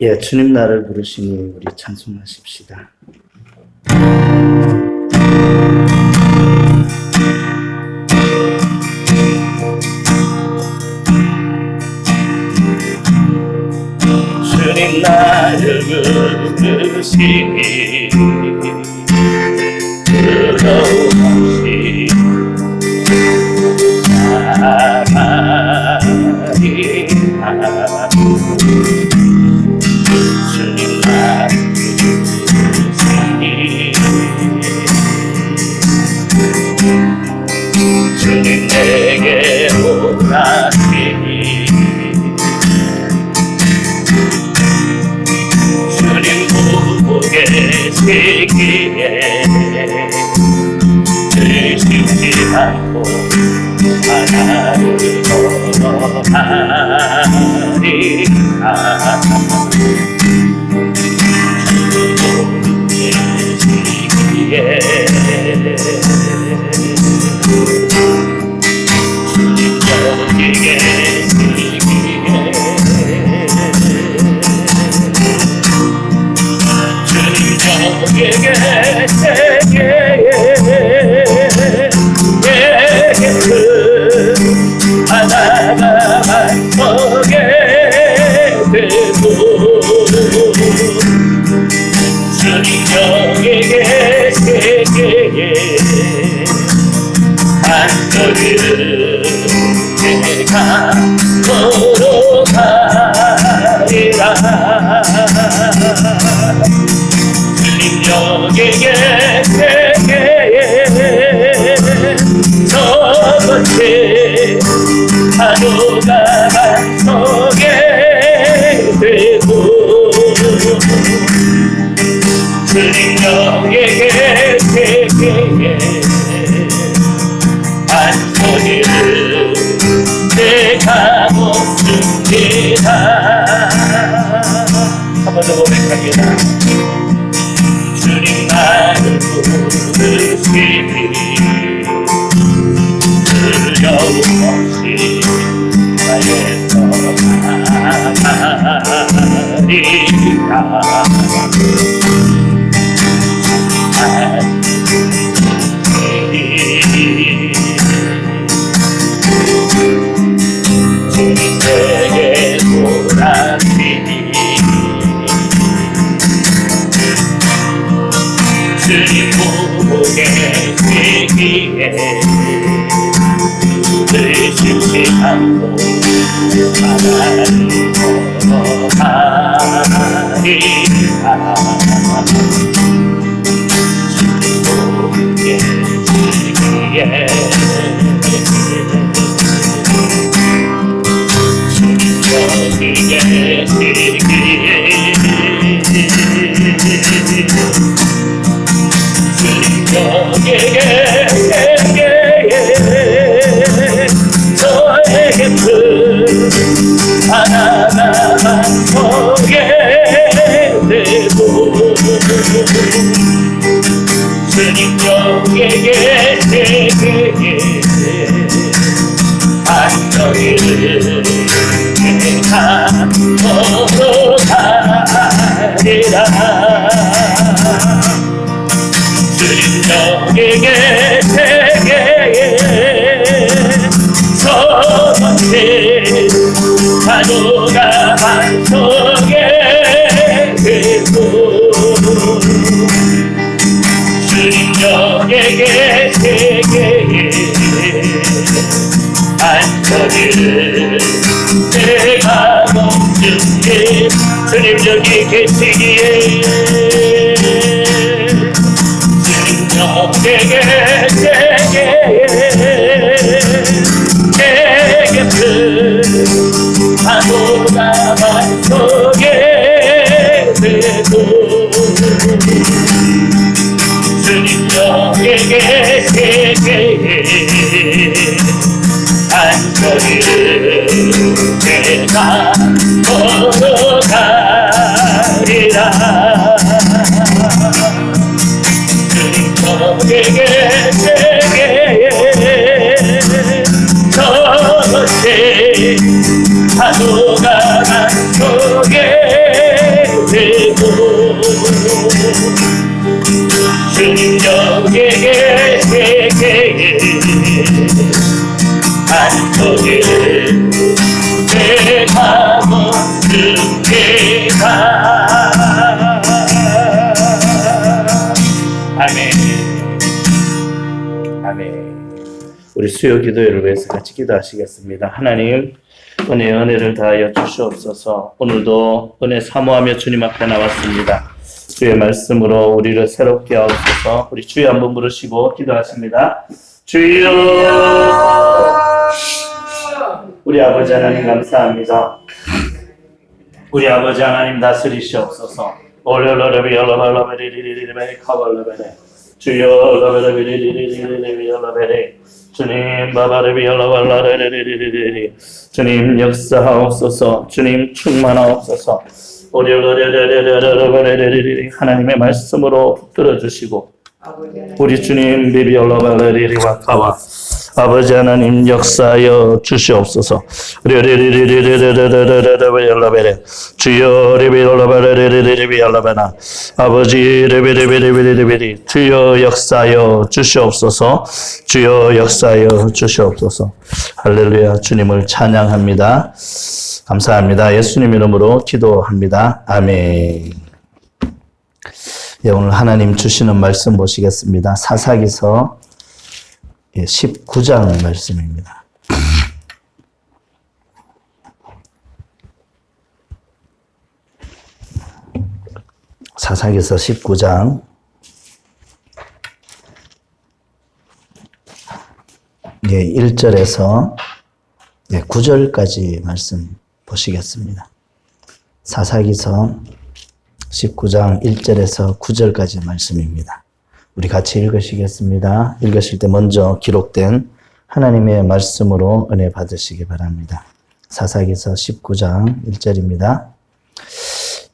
예, 주님 나를 부르시니 우리 찬송하십시다. 주님 나를 부르시니 두려움없이 나가리라. 주님 나를 부르시니 주님 내게 오라시니 주님 보고 계시기에 의심치 않고 하나를 걸어가리라. 주님 여기 계시기에 주님 여기 계시기에 하나가 만석에 되고 주님 여기 계시기에 안거를 내가 걸어가리라. 주님 여기 계시기에 저것이 하루가 만석에 되고 주님 여기 계시기에 안소리를 내가 멈춥니다. 한 번 더 고백합니다. 주님 나를 부르시니 두려움 없이 나에서 나가리라. 주님 내게 오라시니 주님 보고 계시기에 의심치 않고 하나를 걸어가리라. 주님 보고 계시기에 주님 여기 계시기에 주님 여기 계시기에 저에게 하나가 만석에 되고 주님 여기 계시기에 안정이를 내가 걸어가리라. 주님 여기 계시기에 저것이 하루가 만석에 되고 주님 여기 계시기에 안소리를 내가 멈춘게 주님 여기 계시기에 주님 여기 계시기에 내게 하루가 만석에 되고 주님 여기 계시기에 안소리를 내가 걸어가리라. 주님 여기 계시기에 저것이 하루가 만석에 안쪽에 내가 멈춘게가 아멘. 아멘. 우리 수요 기도회를 위해서 같이 기도하시겠습니다. 하나님, 은혜를 다하여 주시옵소서. 오늘도 은혜 사모하며 주님 앞에 나왔습니다. 주의 말씀으로 우리를 새롭게 하옵소서. 우리 주여 한번 부르시고 기도하십니다. 주여, 우리 아버지 하나님 감사합니다. 우리 아버지 하나님 다스리시옵소서. 주여, 주님 주님 역사하옵소서. 주님 충만하옵소서. 하나님의 말씀으로 붙들어 주시고 우리 주님 비비올라발레리리와 카와 아버지 하나님 역사하여 주시옵소서. 주여 리비올라발레리리비올라바나 아버지 리비리비리비리비리 주여 역사하여 주시옵소서. 주여 역사하여 주시옵소서. 할렐루야. 주님을 찬양합니다. 감사합니다. 예수님 이름으로 기도합니다. 아멘. 예, 오늘 하나님 주시는 말씀 보시겠습니다. 사사기서 19장 말씀입니다. 사사기서 19장 1절에서 9절까지 말씀 보시겠습니다. 사사기서 19장 1절에서 9절까지 말씀입니다. 우리 같이 읽으시겠습니다. 읽으실 때 먼저 기록된 하나님의 말씀으로 은혜 받으시기 바랍니다. 사사기서 19장 1절입니다.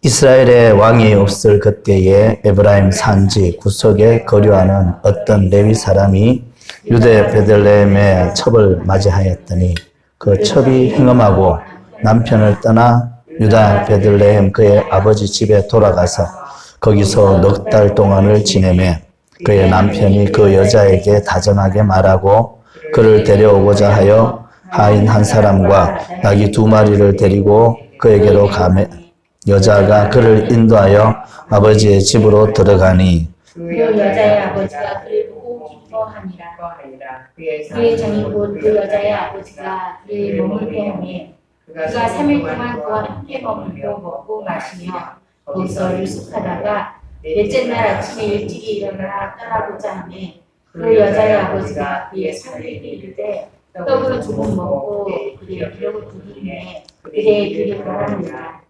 이스라엘의 왕이 없을 그때에 에브라임 산지 구석에 거류하는 어떤 레위 사람이 유대 베들레헴의 첩을 맞이하였더니 그 첩이 행음하고 남편을 떠나 유다 베들레헴 그의 아버지 집에 돌아가서 거기서 넉 달 동안을 지내매 그의 남편이 그 여자에게 다정하게 말하고 그를 데려오고자 하여 하인 한 사람과 나귀 2마리를 데리고 그에게로 가매 여자가 그를 인도하여 아버지의 집으로 들어가니 그 여자의 아버지가 그를 보고 기뻐하니라. 그의 정이 곧 그 여자의 아버지가 그의 몸을 빼앗니 그가 3일 동안 그와 함께 머물러 먹고 마시며 거기서 유숙하다가 넷째 날 아침에 일찍이 일어나 떠나고자 하매 그 여자의 아버지가 그의 사위에게 이르되 떡을 조금 먹고 그의 기력을 두기에 그의 길이 가라니라.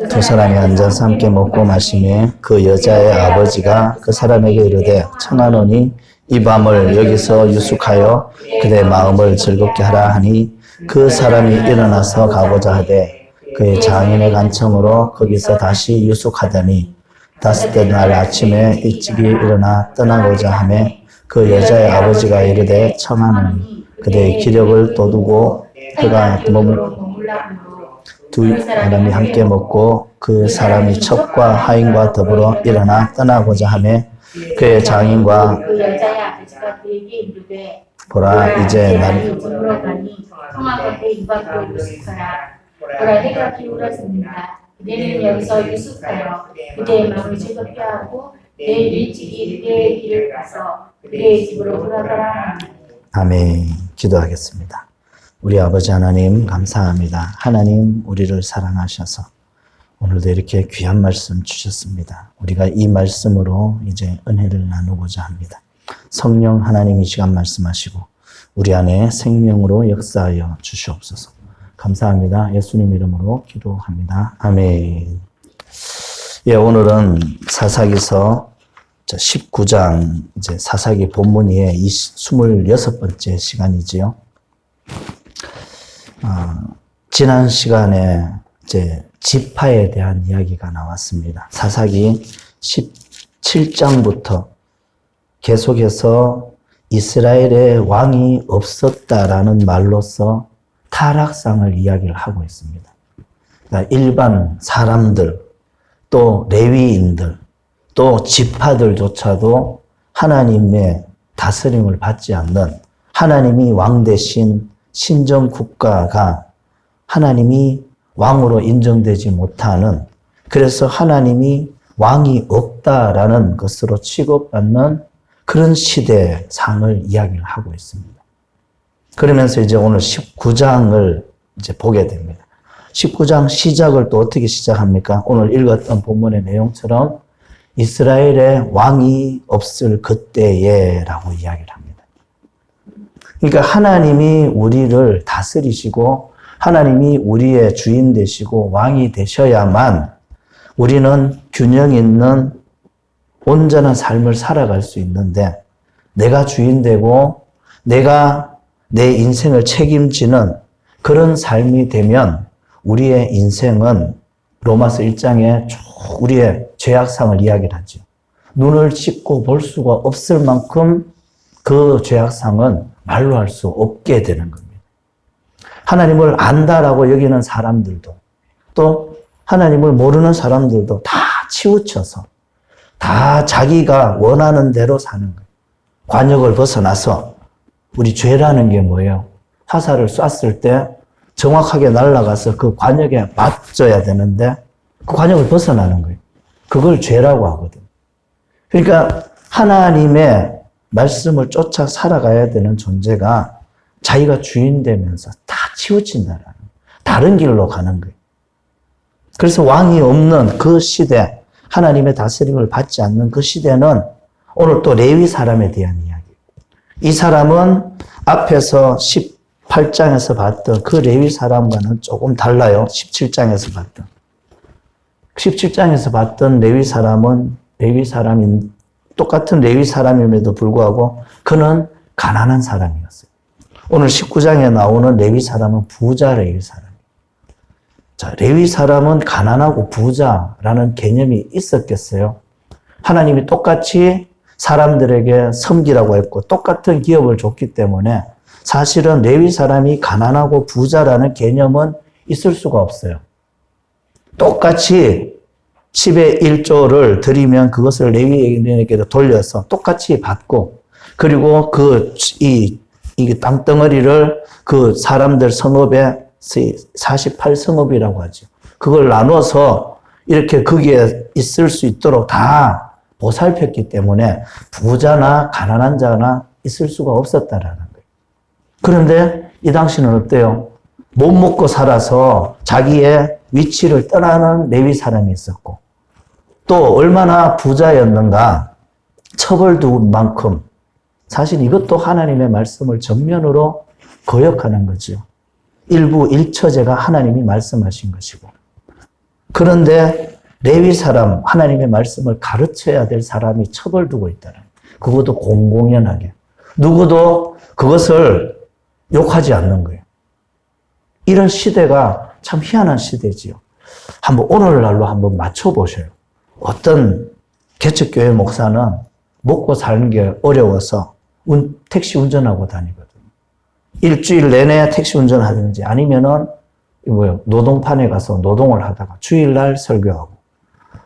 두 사람이 앉아서 함께 먹고 마시매 그 여자의 아버지가 그 사람에게 이르되 청하노니 이 밤을 여기서 유숙하여 그의 마음을 즐겁게 하라 하니 그 사람이 일어나서 가고자 하되 그의 장인의 간청으로 거기서 다시 유숙하더니 5째 날 아침에 일찍이 일어나 떠나고자 하매 그 여자의 아버지가 이르되 청하노니 그의 기력을 돋우고 해가 두 사람이 함께 먹고 그 사람이 첩과 하인과 더불어 일어나 떠나고자 하매 그의 장인과 그 여자의 아버지가 그에게 이르되 보라 이제 날 성화 겉에 이방으로 유숙하라. 보라 해가 기울었습니다. 그대는 여기서 유숙하여 그대의 마음을 즐겁게 하고 내일 일찍이 그대의 길을 가서 그대의 집으로 돌아가라. 아멘. 기도하겠습니다. 우리 아버지 하나님 감사합니다. 하나님 우리를 사랑하셔서 오늘도 이렇게 귀한 말씀 주셨습니다. 우리가 이 말씀으로 이제 은혜를 나누고자 합니다. 성령 하나님 이 시간 말씀하시고 우리 안에 생명으로 역사하여 주시옵소서. 감사합니다. 예수님 이름으로 기도합니다. 아멘. 예, 오늘은 사사기서 19장 이제 사사기 본문의 26번째 시간이지요. 지난 시간에 이제 지파에 대한 이야기가 나왔습니다. 사사기 17장부터 계속해서 이스라엘의 왕이 없었다라는 말로서 타락상을 이야기를 하고 있습니다. 그러니까 일반 사람들, 또 레위인들, 또 지파들조차도 하나님의 다스림을 받지 않는 하나님이 왕 대신 신정 국가가 하나님이 왕으로 인정되지 못하는, 그래서 하나님이 왕이 없다라는 것으로 취급받는 그런 시대상을 이야기를 하고 있습니다. 그러면서 이제 오늘 19장을 이제 보게 됩니다. 19장 시작을 또 어떻게 시작합니까? 오늘 읽었던 본문의 내용처럼 이스라엘의 왕이 없을 그때에 라고 이야기를 합니다. 그러니까 하나님이 우리를 다스리시고 하나님이 우리의 주인 되시고 왕이 되셔야만 우리는 균형 있는 온전한 삶을 살아갈 수 있는데, 내가 주인 되고 내가 내 인생을 책임지는 그런 삶이 되면 우리의 인생은 로마서 1장에 쭉 우리의 죄악상을 이야기를 하죠. 눈을 씻고 볼 수가 없을 만큼 그 죄악상은 말로 할 수 없게 되는 겁니다. 하나님을 안다라고 여기는 사람들도, 또 하나님을 모르는 사람들도 다 치우쳐서 다 자기가 원하는 대로 사는 거예요. 관역을 벗어나서, 우리 죄라는 게 뭐예요? 화살을 쐈을 때 정확하게 날아가서 그 관역에 맞져야 되는데 그 관역을 벗어나는 거예요. 그걸 죄라고 하거든요. 그러니까 하나님의 말씀을 쫓아 살아가야 되는 존재가 자기가 주인 되면서 다 치우친다라는 거예요. 다른 길로 가는 거예요. 그래서 왕이 없는 그 시대, 하나님의 다스림을 받지 않는 그 시대는 오늘 또 레위 사람에 대한 이야기예요. 이 사람은 앞에서 18장에서 봤던 그 레위 사람과는 조금 달라요. 17장에서 봤던. 17장에서 봤던 레위 사람은 똑같은 레위 사람임에도 불구하고 그는 가난한 사람이었어요. 오늘 19장에 나오는 레위 사람은 부자 레위 사람이에요. 자, 레위 사람은 가난하고 부자라는 개념이 있었겠어요? 하나님이 똑같이 사람들에게 섬기라고 했고 똑같은 기업을 줬기 때문에 사실은 레위 사람이 가난하고 부자라는 개념은 있을 수가 없어요. 똑같이 10의 1조를 드리면 그것을 레위인에게 돌려서 똑같이 받고, 그리고 이 땅덩어리를 그 사람들 성읍에 48성읍이라고 하죠. 그걸 나눠서 이렇게 거기에 있을 수 있도록 다 보살폈기 때문에 부자나 가난한 자나 있을 수가 없었다라는 거예요. 그런데 이 당시는 어때요? 못 먹고 살아서 자기의 위치를 떠나는 레위 사람이 있었고, 또 얼마나 부자였는가 처벌두은 만큼, 사실 이것도 하나님의 말씀을 정면으로 거역하는 거죠. 일부 일처제가 하나님이 말씀하신 것이고, 그런데 레위 사람, 하나님의 말씀을 가르쳐야 될 사람이 처벌두고 있다는, 그것도 공공연하게 누구도 그것을 욕하지 않는 거예요. 이런 시대가 참 희한한 시대지요. 한번 오늘날로 한번 맞춰보셔요. 어떤 개척교회 목사는 먹고 사는 게 어려워서 택시 운전하고 다니거든요. 일주일 내내 택시 운전하든지 아니면은 노동판에 가서 노동을 하다가 주일날 설교하고,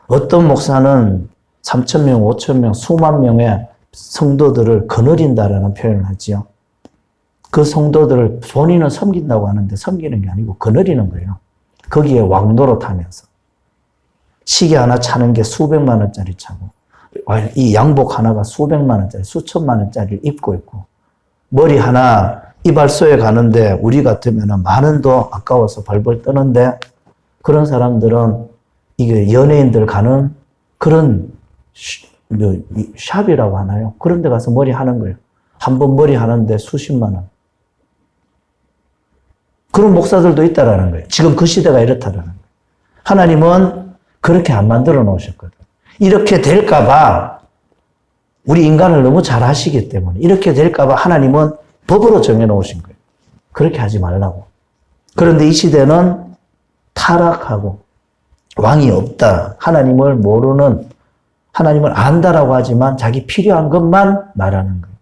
어떤 목사는 3,000명, 5,000명, 수만 명의 성도들을 거느린다라는 표현을 하지요. 그 성도들을 본인은 섬긴다고 하는데 섬기는 게 아니고 거느리는 거예요. 거기에 왕도로 타면서. 시계 하나 차는 게 수백만 원짜리 차고, 이 양복 하나가 수백만 원짜리, 수천만 원짜리를 입고 있고, 머리 하나 이발소에 가는데 우리 같으면 만 원도 아까워서 벌벌 떠는데, 그런 사람들은 이게 연예인들 가는 그런 샵이라고 하나요? 그런 데 가서 머리 하는 거예요. 한 번 머리 하는데 수십만 원. 그런 목사들도 있다라는 거예요. 지금 그 시대가 이렇다라는 거예요. 하나님은 그렇게 안 만들어 놓으셨거든. 이렇게 될까봐, 우리 인간을 너무 잘 아시기 때문에 이렇게 될까봐 하나님은 법으로 정해 놓으신 거예요. 그렇게 하지 말라고. 그런데 이 시대는 타락하고 왕이 없다, 하나님을 모르는, 하나님을 안다라고 하지만 자기 필요한 것만 말하는 거예요.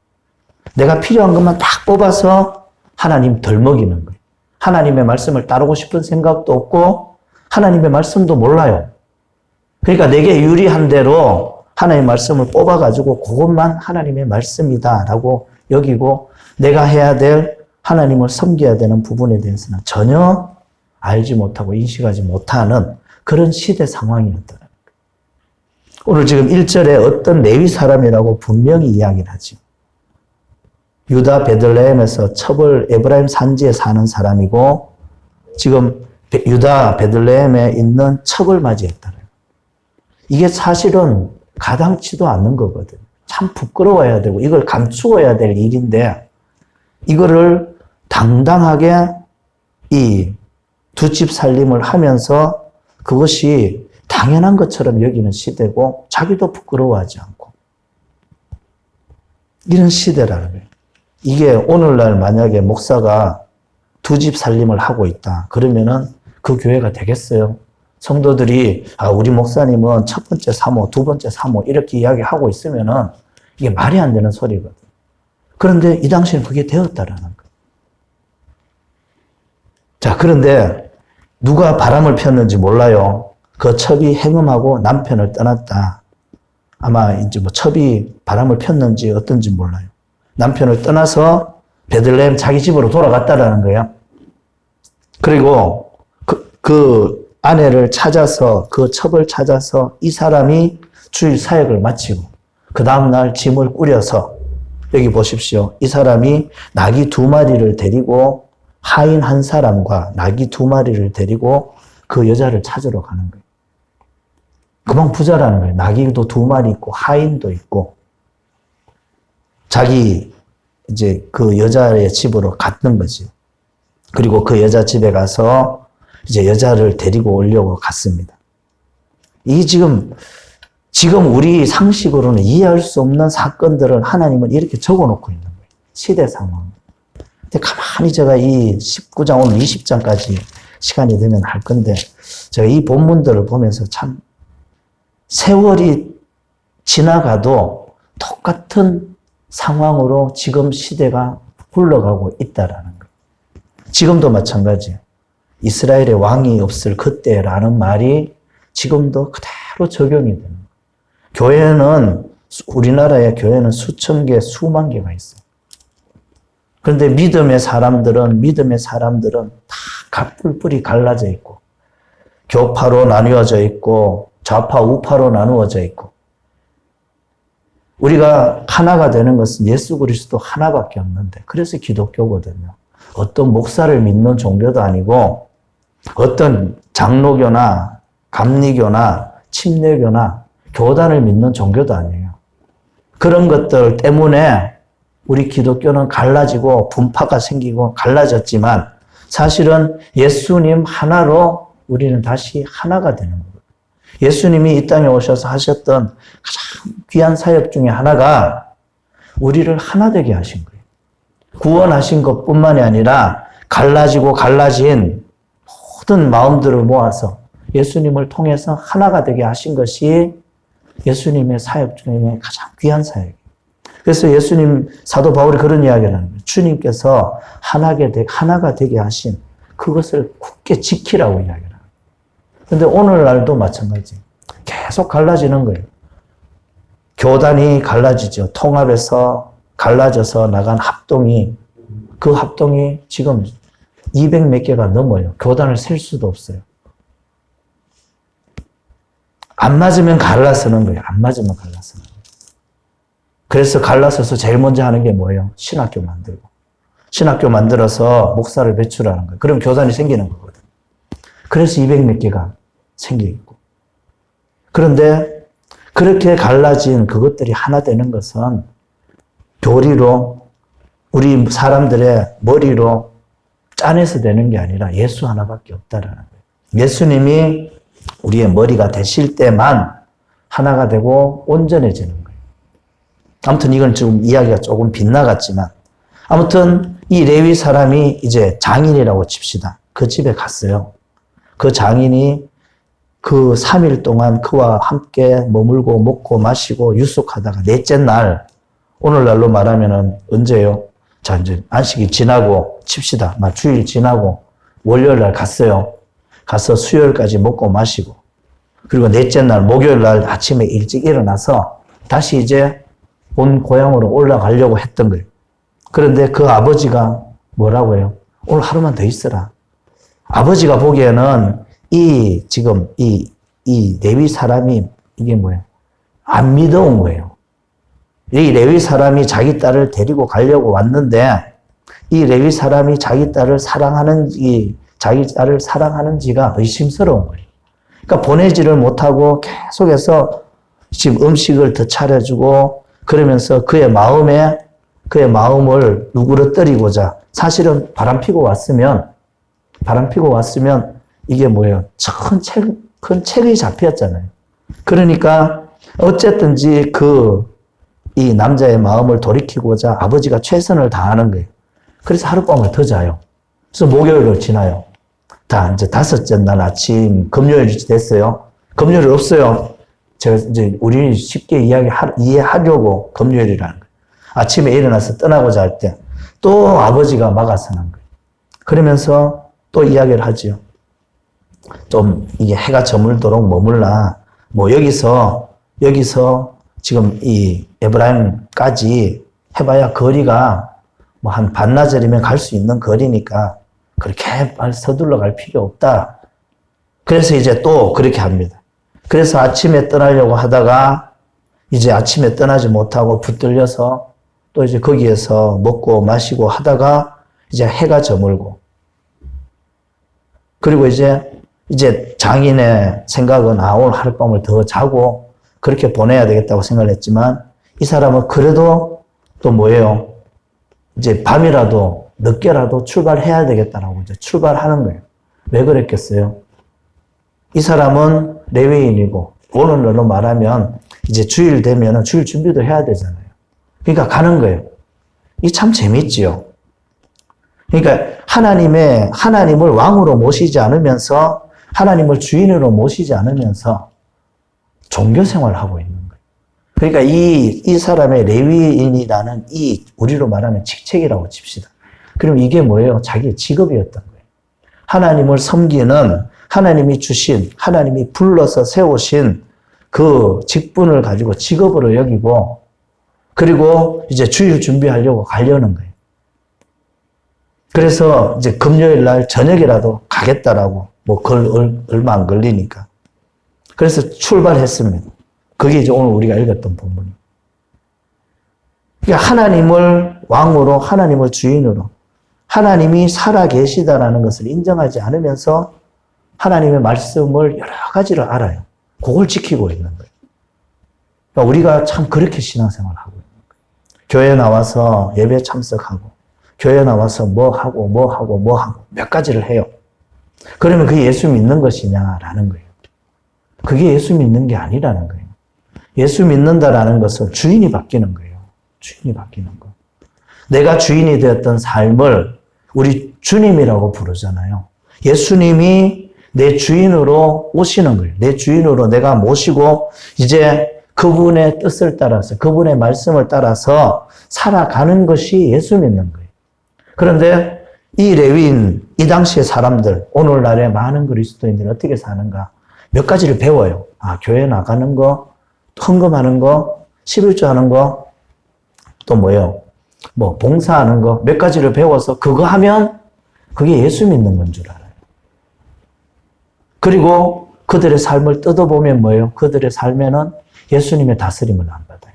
내가 필요한 것만 딱 뽑아서 하나님 덜 먹이는 거예요. 하나님의 말씀을 따르고 싶은 생각도 없고 하나님의 말씀도 몰라요. 그러니까 내게 유리한 대로 하나님의 말씀을 뽑아가지고 그것만 하나님의 말씀이다라고 여기고 내가 해야 될 하나님을 섬겨야 되는 부분에 대해서는 전혀 알지 못하고 인식하지 못하는 그런 시대 상황이었다. 오늘 지금 1절에 어떤 레위 사람이라고 분명히 이야기를 하죠. 유다 베들레헴에서 첩을 에브라임 산지에 사는 사람이고 지금 유다 베들레헴에 있는 첩을 맞이했다. 이게 사실은 가당치도 않는 거거든. 참 부끄러워야 되고 이걸 감추어야 될 일인데 이거를 당당하게 이 두 집 살림을 하면서 그것이 당연한 것처럼 여기는 시대고 자기도 부끄러워하지 않고 이런 시대라는 거예요. 이게 오늘날 만약에 목사가 두 집 살림을 하고 있다. 그러면은 그 교회가 되겠어요? 성도들이 우리 목사님은 첫 번째 사모, 두 번째 사모 이렇게 이야기하고 있으면은 이게 말이 안 되는 소리거든. 그런데 이 당시에는 그게 되었다라는 거예요. 자, 그런데 누가 바람을 폈는지 몰라요. 그 첩이 행음하고 남편을 떠났다. 아마 이제 뭐 첩이 바람을 폈는지 어떤지 몰라요. 남편을 떠나서 베들레헴 자기 집으로 돌아갔다라는 거예요. 그리고 그 아내를 찾아서 그 첩을 찾아서 이 사람이 주일 사역을 마치고 그 다음날 짐을 꾸려서 여기 보십시오. 이 사람이 나귀 2마리를 데리고 하인 한 사람과 나귀 2마리를 데리고 그 여자를 찾으러 가는 거예요. 그만 부자라는 거예요. 나귀도 2마리 있고 하인도 있고 자기 이제 그 여자의 집으로 갔던 거지. 그리고 그 여자 집에 가서 이제 여자를 데리고 오려고 갔습니다. 이 지금 우리 상식으로는 이해할 수 없는 사건들을 하나님은 이렇게 적어 놓고 있는 거예요. 시대 상황. 근데 가만히 제가 이 19장 오늘 20장까지 시간이 되면 할 건데 제가 이 본문들을 보면서 참 세월이 지나가도 똑같은 상황으로 지금 시대가 흘러가고 있다라는 거예요. 지금도 마찬가지예요. 이스라엘의 왕이 없을 그때라는 말이 지금도 그대로 적용이 되는 거예요. 교회는 우리나라의 교회는 수천 개, 수만 개가 있어요. 그런데 믿음의 사람들은 다 갑불뿔이 갈라져 있고 교파로 나누어져 있고 좌파 우파로 나누어져 있고 우리가 하나가 되는 것은 예수 그리스도 하나밖에 없는데 그래서 기독교거든요. 어떤 목사를 믿는 종교도 아니고 어떤 장로교나 감리교나 침례교나 교단을 믿는 종교도 아니에요. 그런 것들 때문에 우리 기독교는 갈라지고 분파가 생기고 갈라졌지만 사실은 예수님 하나로 우리는 다시 하나가 되는 거예요. 예수님이 이 땅에 오셔서 하셨던 가장 귀한 사역 중에 하나가 우리를 하나 되게 하신 거예요. 구원하신 것뿐만이 아니라 갈라지고 갈라진 모든 마음들을 모아서 예수님을 통해서 하나가 되게 하신 것이 예수님의 사역 중에 가장 귀한 사역이에요. 그래서 예수님 사도 바울이 그런 이야기를 하는 거예요. 주님께서 하나가 되게 하신 그것을 굳게 지키라고 이야기를 해요. 그런데 오늘날도 마찬가지예요. 계속 갈라지는 거예요. 교단이 갈라지죠. 통합에서 갈라져서 나간 합동이 그 합동이 지금 200 몇 개가 넘어요. 교단을 셀 수도 없어요. 안 맞으면 갈라서는 거예요. 안 맞으면 갈라서는 거예요. 그래서 갈라서서 제일 먼저 하는 게 뭐예요? 신학교 만들고. 신학교 만들어서 목사를 배출하는 거예요. 그럼 교단이 생기는 거거든. 그래서 200 몇 개가 생기고. 그런데 그렇게 갈라진 그것들이 하나 되는 것은 교리로 우리 사람들의 머리로 짜내서 되는 게 아니라 예수 하나밖에 없다라는 거예요. 예수님이 우리의 머리가 되실 때만 하나가 되고 온전해지는 거예요. 아무튼 이건 지금 이야기가 조금 빗나갔지만 아무튼 이 레위 사람이 이제 장인이라고 칩시다. 그 집에 갔어요. 그 장인이 그 3일 동안 그와 함께 머물고 먹고 마시고 유숙하다가 넷째 날 오늘날로 말하면은 언제요? 자, 이제 안식이 지나고 칩시다. 주일 지나고 월요일 날 갔어요. 가서 수요일까지 먹고 마시고 그리고 넷째 날, 목요일 날 아침에 일찍 일어나서 다시 이제 본 고향으로 올라가려고 했던 거예요. 그런데 그 아버지가 뭐라고 해요? 오늘 하루만 더 있어라. 아버지가 보기에는 지금 이 레위 사람이 이게 뭐예요? 안 믿어온 거예요. 이 레위 사람이 자기 딸을 데리고 가려고 왔는데 이 레위 사람이 자기 딸을 사랑하는지가 의심스러운 거예요. 그러니까 보내지를 못하고 계속해서 지금 음식을 더 차려주고 그러면서 그의 마음을 누그러뜨리고자 사실은 바람 피고 왔으면 이게 뭐예요? 큰 책이 잡혔잖아요. 그러니까 어쨌든지 이 남자의 마음을 돌이키고자 아버지가 최선을 다하는 거예요. 그래서 하룻밤을 더 자요. 그래서 목요일을 지나요. 이제 5째 날 아침, 금요일이 됐어요. 금요일 없어요. 제가 이제 우리 쉽게 이해하려고 금요일이라는 거예요. 아침에 일어나서 떠나고자 할 때 또 아버지가 막아서는 거예요. 그러면서 또 이야기를 하죠. 좀 이게 해가 저물도록 머물라. 뭐 여기서 지금 이 에브라임까지 해봐야 거리가 뭐 한 반나절이면 갈 수 있는 거리니까 그렇게 빨리 서둘러 갈 필요 없다. 그래서 이제 또 그렇게 합니다. 그래서 아침에 떠나려고 하다가 이제 아침에 떠나지 못하고 붙들려서 또 이제 거기에서 먹고 마시고 하다가 이제 해가 저물고 그리고 이제 장인의 생각은 오늘 하룻밤을 더 자고 그렇게 보내야 되겠다고 생각을 했지만 이 사람은 그래도 또 뭐예요? 이제 밤이라도 늦게라도 출발해야 되겠다라고 이제 출발하는 거예요. 왜 그랬겠어요? 이 사람은 레위인이고 오늘날로 말하면 이제 주일 되면은 주일 준비도 해야 되잖아요. 그러니까 가는 거예요. 이 참 재밌지요. 그러니까 하나님을 왕으로 모시지 않으면서 하나님을 주인으로 모시지 않으면서 종교 생활을 하고 있는 거예요. 그러니까 이 사람의 레위인이라는 우리로 말하면 직책이라고 칩시다. 그럼 이게 뭐예요? 자기의 직업이었던 거예요. 하나님을 섬기는 하나님이 주신, 하나님이 불러서 세우신 그 직분을 가지고 직업으로 여기고 그리고 이제 주일 준비하려고 가려는 거예요. 그래서 이제 금요일 날 저녁이라도 가겠다라고 얼마 안 걸리니까. 그래서 출발했습니다. 그게 이제 오늘 우리가 읽었던 본문이에요. 그러니까 하나님을 왕으로, 하나님을 주인으로, 하나님이 살아 계시다라는 것을 인정하지 않으면서 하나님의 말씀을 여러 가지를 알아요. 그걸 지키고 있는 거예요. 그러니까 우리가 참 그렇게 신앙생활을 하고 있는 거예요. 교회 나와서 예배 참석하고, 교회 나와서 뭐 하고 몇 가지를 해요. 그러면 그게 예수 믿는 것이냐라는 거예요. 그게 예수 믿는 게 아니라는 거예요. 예수 믿는다라는 것은 주인이 바뀌는 거예요. 주인이 바뀌는 거. 내가 주인이 되었던 삶을 우리 주님이라고 부르잖아요. 예수님이 내 주인으로 오시는 거예요. 내 주인으로 내가 모시고 이제 그분의 뜻을 따라서 그분의 말씀을 따라서 살아가는 것이 예수 믿는 거예요. 그런데 이 레위인, 이 당시의 사람들, 오늘날의 많은 그리스도인들이 어떻게 사는가? 몇 가지를 배워요. 교회 나가는 거, 헌금하는 거, 11조 하는 거, 또 뭐예요? 봉사하는 거, 몇 가지를 배워서 그거 하면 그게 예수 믿는 건 줄 알아요. 그리고 그들의 삶을 뜯어보면 뭐예요? 그들의 삶에는 예수님의 다스림을 안 받아요.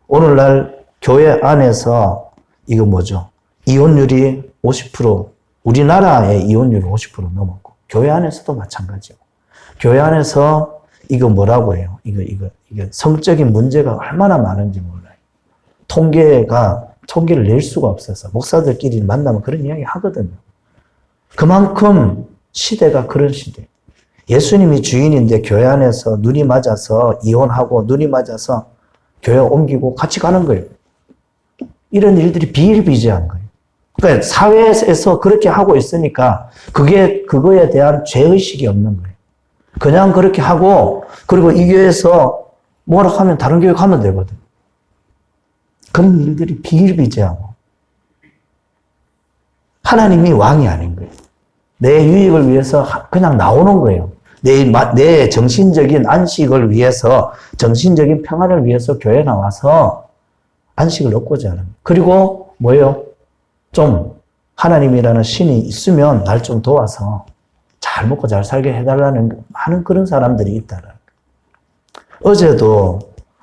오늘날 교회 안에서 이거 뭐죠? 이혼율이 50%, 우리나라의 이혼율이 50% 넘었고, 교회 안에서도 마찬가지고, 교회 안에서 이거 뭐라고 해요? 이거 성적인 문제가 얼마나 많은지 몰라요. 통계를 낼 수가 없어서 목사들끼리 만나면 그런 이야기 하거든요. 그만큼 시대가 그런 시대예요. 예수님이 주인인데 교회 안에서 눈이 맞아서 이혼하고 눈이 맞아서 교회 옮기고 같이 가는 거예요. 이런 일들이 비일비재한 거예요. 그러니까 사회에서 그렇게 하고 있으니까 그거에 대한 죄의식이 없는 거예요. 그냥 그렇게 하고 그리고 이 교회에서 뭐라 하면 다른 교회 가면 되거든. 그런 일들이 비일비재하고 하나님이 왕이 아닌 거예요. 내 유익을 위해서 그냥 나오는 거예요. 내 정신적인 안식을 위해서, 정신적인 평안을 위해서 교회 나와서 안식을 얻고자 하는. 그리고 뭐예요? 좀 하나님이라는 신이 있으면 날 좀 도와서 잘 먹고 잘 살게 해달라는 많은 그런 사람들이 있다는. 어제도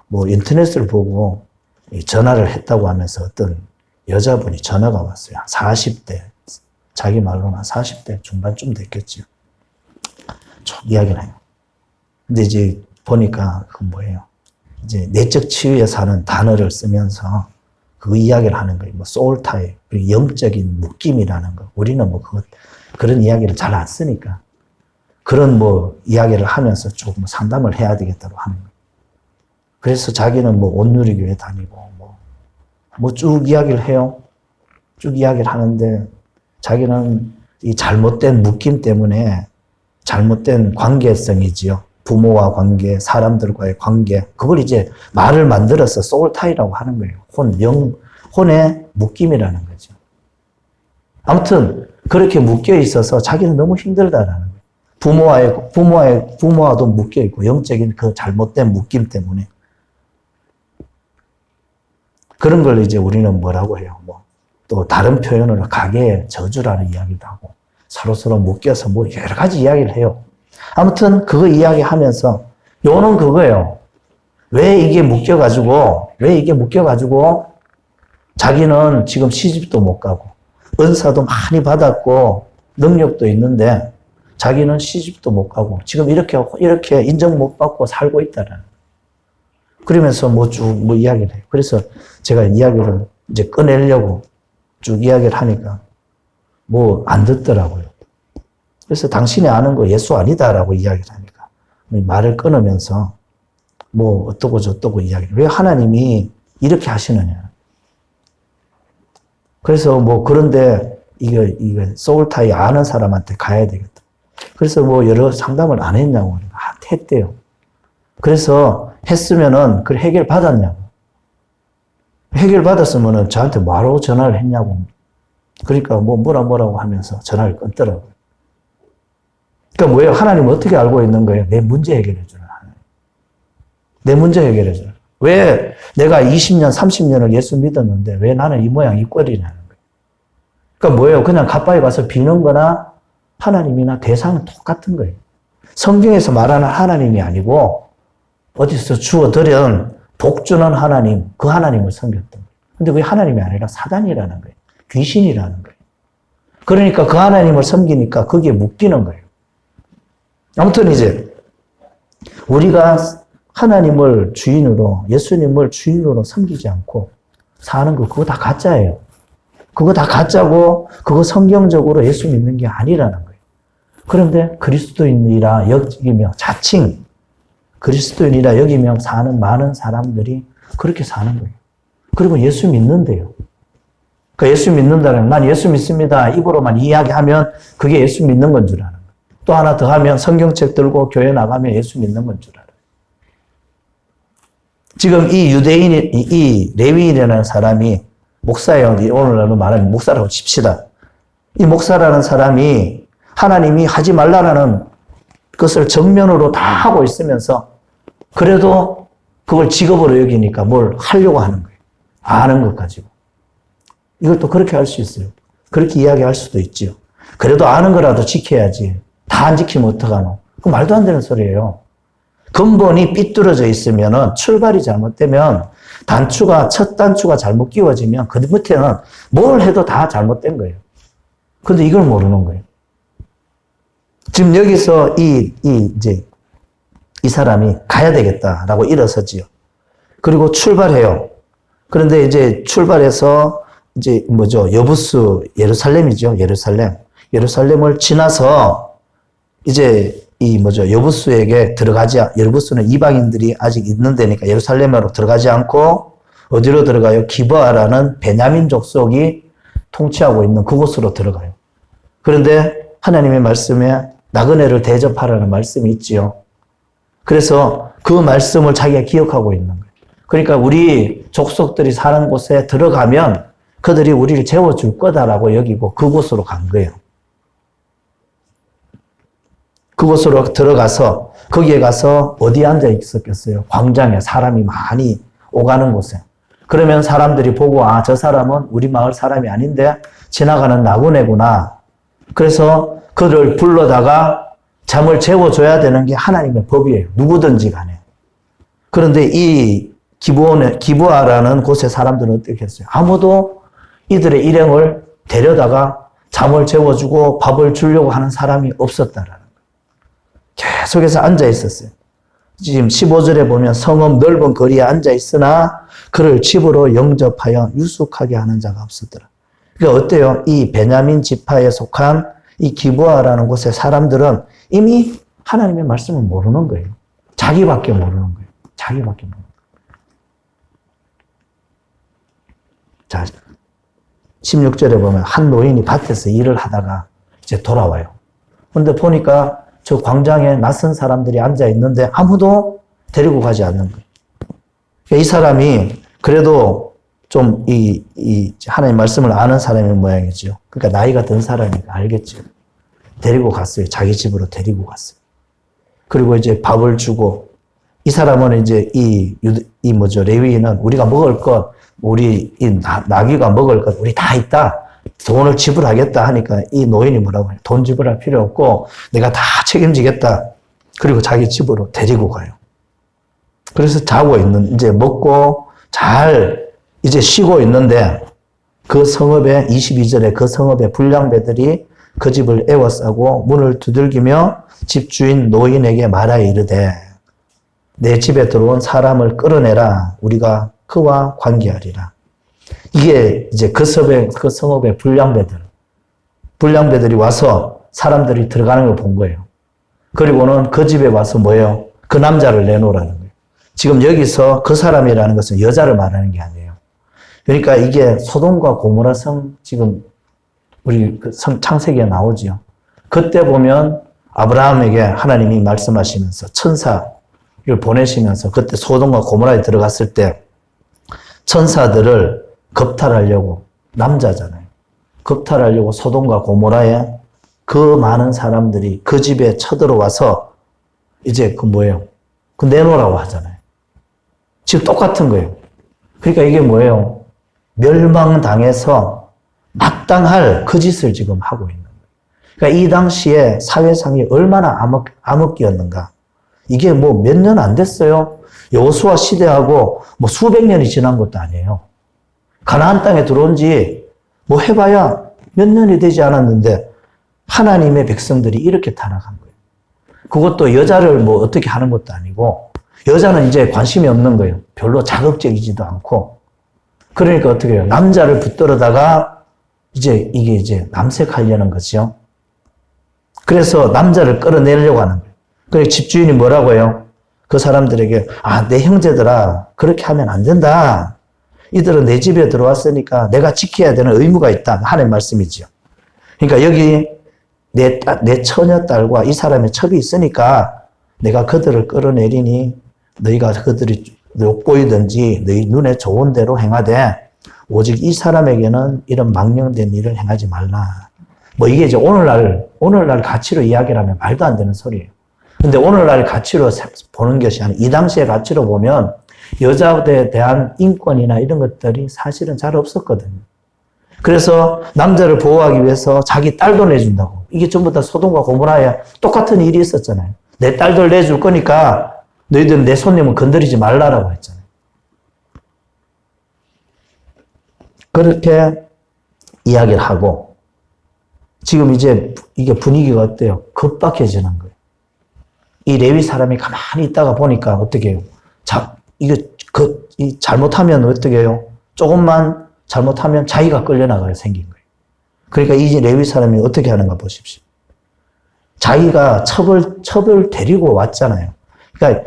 뭐 인터넷을 보고 전화를 했다고 하면서 어떤 여자분이 전화가 왔어요. 40대. 자기 말로는 40대 중반쯤 됐겠죠. 쭉 이야기를 해요. 근데 이제 보니까 그 뭐예요? 이제 내적 치유에 사는 단어를 쓰면서 그 이야기를 하는 거예요. 뭐 소울 타입, 그리고 영적인 묶임이라는 거. 우리는 뭐 그런 이야기를 잘 안 쓰니까 그런 뭐 이야기를 하면서 조금 상담을 해야 되겠다고 하는 거예요. 그래서 자기는 뭐 온누리교회 다니고 뭐 쭉 이야기를 해요. 쭉 이야기를 하는데 자기는 이 잘못된 묶임 때문에 잘못된 관계성이지요. 부모와 관계, 사람들과의 관계. 그걸 이제 말을 만들어서 소울타이라고 하는 거예요. 혼의 묶임이라는 거죠. 아무튼 그렇게 묶여 있어서 자기는 너무 힘들다라는 거예요. 부모와도 묶여 있고 영적인 그 잘못된 묶임 때문에. 그런 걸 이제 우리는 뭐라고 해요? 또 다른 표현으로 가계의 저주라는 이야기도 하고 서로 묶여서 뭐 여러 가지 이야기를 해요. 아무튼 그거 이야기하면서 요는 그거예요. 왜 이게 묶여가지고 자기는 지금 시집도 못 가고 은사도 많이 받았고 능력도 있는데 자기는 시집도 못 가고 지금 이렇게 인정 못 받고 살고 있다는. 그러면서 뭐 이야기를 해요. 그래서 제가 이야기를 이제 꺼내려고 쭉 이야기를 하니까 뭐 안 듣더라고요. 그래서 당신이 아는 거 예수 아니다라고 이야기를 하니까 말을 끊으면서 뭐 어떠고 저떠고 이야기를. 왜 하나님이 이렇게 하시느냐. 그래서 뭐 그런데 이거 소울타이 아는 사람한테 가야 되겠다. 그래서 뭐 여러 상담을 안 했냐고. 했대요. 그래서 했으면은 그걸 해결 받았냐고. 해결 받았으면은 저한테 뭐하러 전화를 했냐고. 그러니까 뭐라고 하면서 전화를 끊더라고요. 그러니까 뭐예요? 하나님은 어떻게 알고 있는 거예요? 내 문제 해결해 주는 하나님. 내 문제 해결해 주는. 왜 내가 20년, 30년을 예수 믿었는데 왜 나는 이 모양 이 꼴이냐는 거예요. 그러니까 뭐예요? 그냥 가까이 가서 비는 거나 하나님이나 대상은 똑같은 거예요. 성경에서 말하는 하나님이 아니고 어디서 주어들은 복주는 하나님, 그 하나님을 섬겼던 거예요. 근데 그게 하나님이 아니라 사단이라는 거예요. 귀신이라는 거예요. 그러니까 그 하나님을 섬기니까 거기에 묶이는 거예요. 아무튼 이제 우리가 하나님을 주인으로, 예수님을 주인으로 섬기지 않고 사는 거 그거 다 가짜예요. 그거 다 가짜고 그거 성경적으로 예수 믿는 게 아니라는 거예요. 그런데 그리스도인이라 여기며 자칭 그리스도인이라 여기며 사는 많은 사람들이 그렇게 사는 거예요. 그리고 예수 믿는데요. 그러니까 예수 믿는다면 난 예수 믿습니다. 입으로만 이야기하면 그게 예수 믿는 건 줄 아는 거예요. 또 하나 더 하면 성경책 들고 교회 나가면 예수 믿는 건 줄 알아요. 지금 이 레위인이라는 사람이 목사예요. 오늘날로 말하면 목사라고 칩시다. 이 목사라는 사람이 하나님이 하지 말라는 것을 정면으로 다 하고 있으면서 그래도 그걸 직업으로 여기니까 뭘 하려고 하는 거예요. 아는 것 가지고. 이걸 또 그렇게 할 수 있어요. 그렇게 이야기할 수도 있지요. 그래도 아는 거라도 지켜야지. 다 안 지키면 어떡하노? 그 말도 안 되는 소리예요. 근본이 삐뚤어져 있으면 출발이 잘못되면 첫 단추가 잘못 끼워지면 그 밑에는 뭘 해도 다 잘못된 거예요. 근데 이걸 모르는 거예요. 지금 여기서 이 사람이 가야 되겠다라고 일어서지요. 그리고 출발해요. 그런데 이제 출발해서 이제 여부스 예루살렘이죠. 예루살렘을 지나서 이제 여부스에게 여부스는 이방인들이 아직 있는 데니까 예루살렘으로 들어가지 않고 어디로 들어가요? 기브아라는 베냐민 족속이 통치하고 있는 그곳으로 들어가요. 그런데 하나님의 말씀에 나그네를 대접하라는 말씀이 있지요. 그래서 그 말씀을 자기가 기억하고 있는 거예요. 그러니까 우리 족속들이 사는 곳에 들어가면 그들이 우리를 재워줄 거다라고 여기고 그곳으로 간 거예요. 그곳으로 들어가서 거기에 가서 어디에 앉아 있었겠어요? 광장에 사람이 많이 오가는 곳에. 그러면 사람들이 보고 아, 저 사람은 우리 마을 사람이 아닌데 지나가는 나그네구나. 그래서 그를 불러다가 잠을 재워줘야 되는 게 하나님의 법이에요. 누구든지 간에. 그런데 이 기브아라는 곳의 사람들은 어떻게 했어요? 아무도 이들의 일행을 데려다가 잠을 재워주고 밥을 주려고 하는 사람이 없었다라는 거예요. 계속해서 앉아 있었어요. 지금 15절에 보면 성읍 넓은 거리에 앉아 있으나 그를 집으로 영접하여 유숙하게 하는 자가 없었더라. 그러니까 어때요? 이 베냐민 지파에 속한 이 기브아라는 곳의 사람들은 이미 하나님의 말씀을 모르는 거예요. 자기밖에 모르는 거예요. 자기밖에 모르는 거예요. 자, 16절에 보면 한 노인이 밭에서 일을 하다가 이제 돌아와요. 근데 보니까 저 광장에 낯선 사람들이 앉아 있는데 아무도 데리고 가지 않는 거예요. 그러니까 이 사람이 그래도 좀 하나님 말씀을 아는 사람의 모양이죠. 그러니까 나이가 든 사람이니까 알겠죠. 데리고 갔어요. 자기 집으로 데리고 갔어요. 그리고 이제 밥을 주고 이 사람은 이제 레위인은 우리가 먹을 것, 우리 나귀가 먹을 것, 우리 다 있다. 돈을 지불하겠다 하니까 이 노인이 뭐라고 해요? 돈 지불할 필요 없고 내가 다 책임지겠다. 그리고 자기 집으로 데리고 가요. 그래서 자고 이제 먹고 잘 이제 쉬고 있는데 그 성읍에 22절에 그 성읍의 불량배들이 그 집을 에워싸고 문을 두들기며 집주인 노인에게 말하여 이르되 내 집에 들어온 사람을 끌어내라. 우리가 그와 관계하리라. 이게 이제 그 성읍의 불량배들이 와서 사람들이 들어가는 걸 본 거예요. 그리고는 그 집에 와서 뭐예요? 그 남자를 내놓으라는 거예요. 지금 여기서 그 사람이라는 것은 여자를 말하는 게 아니에요. 그러니까 이게 소돔과 고모라 성 지금 우리 그 창세기에 나오지요. 그때 보면 아브라함에게 하나님이 말씀하시면서 천사를 보내시면서 그때 소돔과 고모라에 들어갔을 때 천사들을 겁탈하려고 남자잖아요. 겁탈하려고 소돔과 고모라에 그 많은 사람들이 그 집에 쳐들어와서 이제 그 뭐예요? 그 내놓으라고 하잖아요. 지금 똑같은 거예요. 그러니까 이게 뭐예요? 멸망당해서 마땅할 그 짓을 지금 하고 있는 거예요. 그러니까 이 당시에 사회상이 얼마나 암흑기였는가. 이게 뭐 몇 년 안 됐어요. 여호수아 시대하고 뭐 수백 년이 지난 것도 아니에요. 가나안 땅에 들어온 지 뭐 해봐야 몇 년이 되지 않았는데 하나님의 백성들이 이렇게 타락한 거예요. 그것도 여자를 뭐 어떻게 하는 것도 아니고 여자는 이제 관심이 없는 거예요. 별로 자극적이지도 않고. 그러니까 어떻게 해요? 남자를 붙들어다가 이게 이제 남색하려는 거죠. 그래서 남자를 끌어내려고 하는 거예요. 그래서 집주인이 뭐라고 해요? 그 사람들에게 내 형제들아 그렇게 하면 안 된다. 이들은 내 집에 들어왔으니까 내가 지켜야 되는 의무가 있다. 하는 말씀이죠. 그러니까 여기 내 처녀딸과 이 사람의 첩이 있으니까 내가 그들을 끌어내리니 너희가 그들이 욕보이든지 너희 눈에 좋은 대로 행하되 오직 이 사람에게는 이런 망령된 일을 행하지 말라. 뭐 이게 이제 오늘날 가치로 이야기를 하면 말도 안 되는 소리예요. 근데 오늘날 가치로 보는 것이 아니라 이 당시의 가치로 보면 여자에 대한 인권이나 이런 것들이 사실은 잘 없었거든요. 그래서 남자를 보호하기 위해서 자기 딸도 내준다고. 이게 전부 다 소돔과 고모라에 똑같은 일이 있었잖아요. 내 딸들 내줄 거니까 너희들은 내 손님은 건드리지 말라라고 했잖아요. 그렇게 이야기를 하고 지금 이제 이게 분위기가 어때요? 급박해지는 거예요. 이 레위 사람이 가만히 있다가 보니까 어떻게 해요? 잘못하면 어떻게 해요? 조금만 잘못하면 자기가 끌려나가게 생긴 거예요. 그러니까 이 레위 사람이 어떻게 하는가 보십시오. 자기가 첩을 데리고 왔잖아요. 그러니까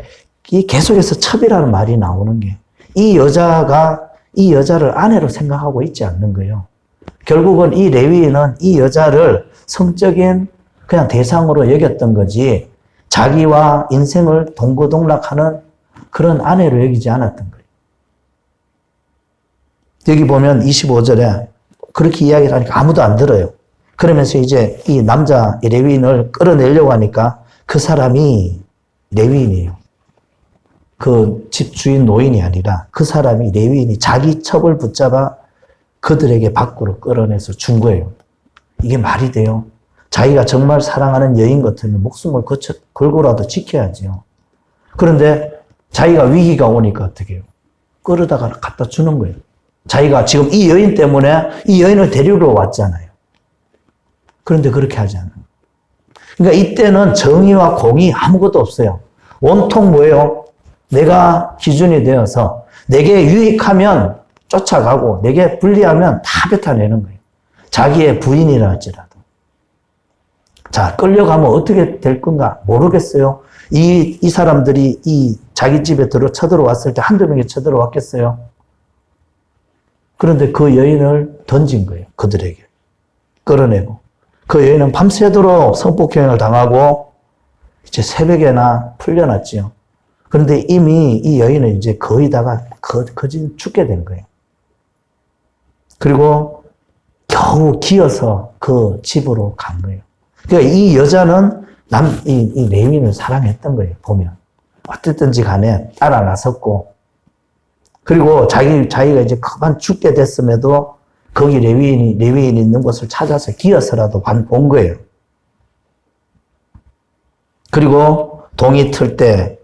이 계속해서 첩이라는 말이 나오는 게 이 여자가 이 여자를 아내로 생각하고 있지 않는 거예요. 결국은 이 레위인은 이 여자를 성적인 그냥 대상으로 여겼던 거지 자기와 인생을 동고동락하는 그런 아내로 여기지 않았던 거예요. 여기 보면 25절에 그렇게 이야기를 하니까 아무도 안 들어요. 그러면서 이제 이 남자 이 레위인을 끌어내려고 하니까 그 사람이 레위인이에요. 그 집주인 노인이 아니라 그 사람이 레위인이 자기 첩을 붙잡아 그들에게 밖으로 끌어내서 준 거예요. 이게 말이 돼요? 자기가 정말 사랑하는 여인 같으면 목숨을 걸고라도 지켜야지요. 그런데 자기가 위기가 오니까 어떻게 해요? 끌어다가 갖다 주는 거예요. 자기가 지금 이 여인 때문에 이 여인을 데리러 왔잖아요. 그런데 그렇게 하지 않아요. 그러니까 이때는 정의와 공의 아무것도 없어요. 온통 뭐예요? 내가 기준이 되어서 내게 유익하면 쫓아가고 내게 불리하면 다 뱉어내는 거예요. 자기의 부인이라 할지라도. 자, 끌려가면 어떻게 될 건가 모르겠어요. 이 사람들이 이 자기 집에 쳐들어왔을 때 한두 명이 쳐들어왔겠어요. 그런데 그 여인을 던진 거예요. 그들에게. 끌어내고. 그 여인은 밤새도록 성폭행을 당하고 이제 새벽에나 풀려났지요. 그런데 이미 이 여인은 이제 거의 다가 거진 죽게 된 거예요. 그리고 겨우 기어서 그 집으로 간 거예요. 그러니까 이 여자는 이 레위인을 사랑했던 거예요, 보면. 어쨌든지 간에 따라 나섰고, 그리고 자기가 이제 그만 죽게 됐음에도 거기 레위인이 있는 곳을 찾아서 기어서라도 본 거예요. 그리고 동이 틀 때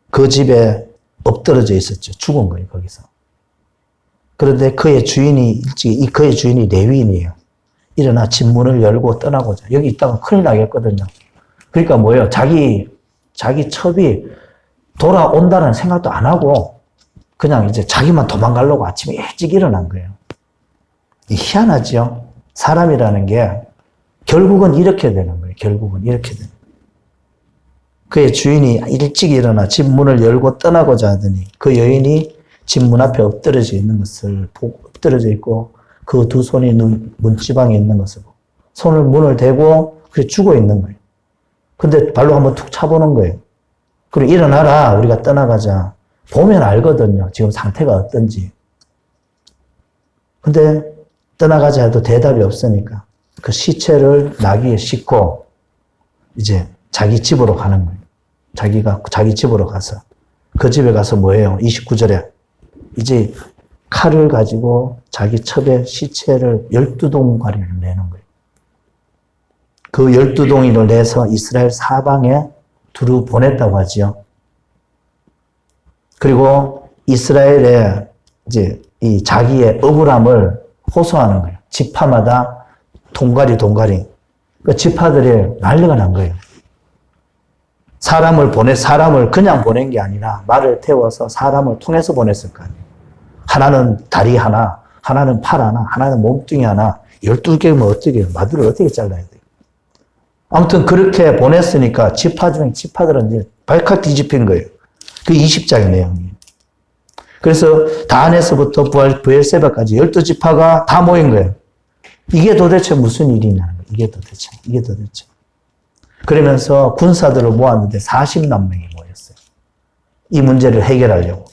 그 집에 엎드러져 있었죠. 죽은 거예요, 거기서. 그런데 그의 주인이 레위인이에요. 일어나 집 문을 열고 떠나고자. 여기 있다가 큰일 나겠거든요. 그러니까 뭐예요? 자기 첩이 돌아온다는 생각도 안 하고 그냥 이제 자기만 도망가려고 아침에 일찍 일어난 거예요. 희한하죠? 사람이라는 게 결국은 이렇게 되는 거예요. 결국은 이렇게 되는 거예요. 그의 주인이 일찍 일어나 집 문을 열고 떠나고자 하더니 그 여인이 집 문 앞에 엎드러져 있는 것을 보고, 엎드러져 있고 그 두 손이 문지방에 있는 것을 보고 문을 대고 그래 죽어 있는 거예요. 근데 발로 한번 툭 차보는 거예요. 그리고 일어나라, 우리가 떠나가자. 보면 알거든요. 지금 상태가 어떤지. 근데 떠나가자 해도 대답이 없으니까 그 시체를 나귀에 싣고 이제 자기 집으로 가는 거예요. 자기 집으로 가서 그 집에 가서 뭐예요? 29절에 이제 칼을 가지고 자기 첩의 시체를 12동가리를 내는 거예요. 그 12동이를 내서 이스라엘 사방에 두루 보냈다고 하지요. 그리고 이스라엘의 이제 이 자기의 억울함을 호소하는 거예요. 지파마다 동가리. 그 지파들이 난리가 난 거예요. 사람을 그냥 보낸 게 아니라 말을 태워서 사람을 통해서 보냈을 거 아니에요. 하나는 다리 하나, 하나는 팔 하나, 하나는 몸뚱이 하나, 12개면 어떻게 해요? 마두를 어떻게 잘라야 돼요? 아무튼 그렇게 보냈으니까 지파들은 이제 발칵 뒤집힌 거예요. 그 20장의 내용이에요. 그래서 다한에서부터 브엘세바까지 12지파가 다 모인 거예요. 이게 도대체 무슨 일이냐는 거예요. 이게 도대체. 그러면서 군사들을 모았는데 40만 명이 모였어요. 이 문제를 해결하려고.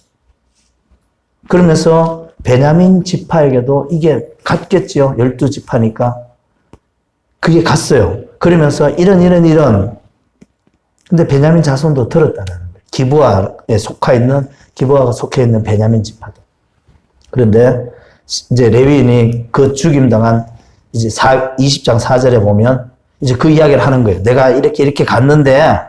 그러면서 베냐민 지파에게도 이게 갔겠지요. 12지파니까. 그게 갔어요. 그러면서 이런. 근데 베냐민 자손도 들었다는 거예요. 기브아가 속해 있는 베냐민 지파도. 그런데 이제 레위인이 그 죽임당한 이제 20장 4절에 보면 이제 그 이야기를 하는 거예요. 내가 이렇게 갔는데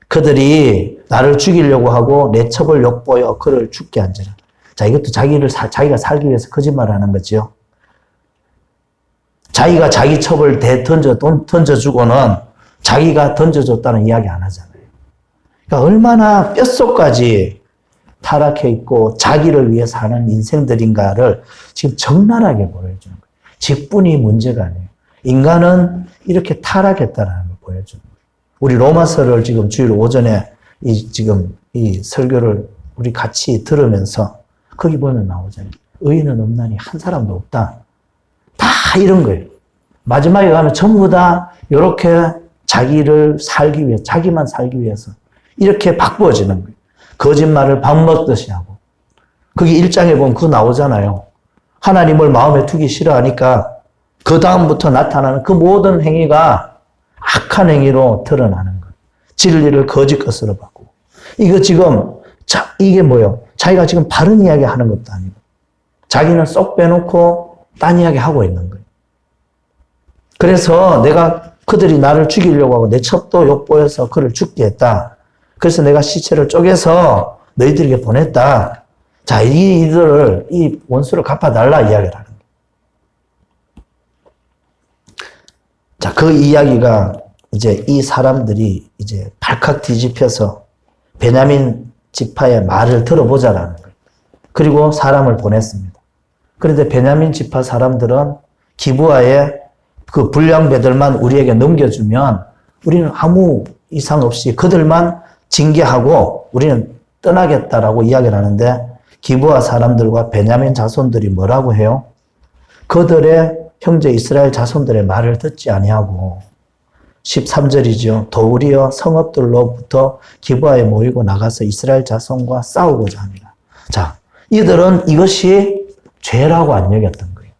그들이 나를 죽이려고 하고 내 첩을 욕보여 그를 죽게 한지라. 자, 이것도 자기가 살기 위해서 거짓말을 하는 거지요. 자기가 자기 첩을 던져주고는 자기가 던져줬다는 이야기 안 하잖아요. 그러니까 얼마나 뼛속까지 타락해 있고 자기를 위해 사는 인생들인가를 지금 적나라하게 보여주는 거예요. 직분이 문제가 아니에요. 인간은 이렇게 타락했다는 걸 보여주는 거예요. 우리 로마서를 지금 주일 오전에 이 설교를 우리 같이 들으면서 거기 보면 나오잖아요. 의인은 없나니 한 사람도 없다. 다 이런 거예요. 마지막에 가면 전부 다 이렇게 자기만 살기 위해서 이렇게 바꾸어지는 거예요. 거짓말을 밥 먹듯이 하고. 거기 1장에 보면 그거 나오잖아요. 하나님을 마음에 두기 싫어하니까 그 다음부터 나타나는 그 모든 행위가 악한 행위로 드러나는 거예요. 진리를 거짓 것으로 바꾸고. 이거 지금, 이게 뭐예요? 자기가 지금 바른 이야기 하는 것도 아니고, 자기는 쏙 빼놓고 딴 이야기 하고 있는 거예요. 그래서 내가 그들이 나를 죽이려고 하고 내 첩도 욕보여서 그를 죽게 했다. 그래서 내가 시체를 쪼개서 너희들에게 보냈다. 자, 이들을, 이 원수를 갚아달라 이야기를 하는 거예요. 자, 그 이야기가 이제 이 사람들이 이제 발칵 뒤집혀서 베냐민 지파의 말을 들어보자라는 거예요. 그리고 사람을 보냈습니다. 그런데 베냐민 지파 사람들은 기브아의 그 불량배들만 우리에게 넘겨주면 우리는 아무 이상 없이 그들만 징계하고 우리는 떠나겠다라고 이야기를 하는데 기브아 사람들과 베냐민 자손들이 뭐라고 해요? 그들의 형제 이스라엘 자손들의 말을 듣지 아니하고 13절이죠. 도리어 성읍들로부터 기브아에 모이고 나가서 이스라엘 자손과 싸우고자 합니다. 자, 이들은 이것이 죄라고 안 여겼던 거예요.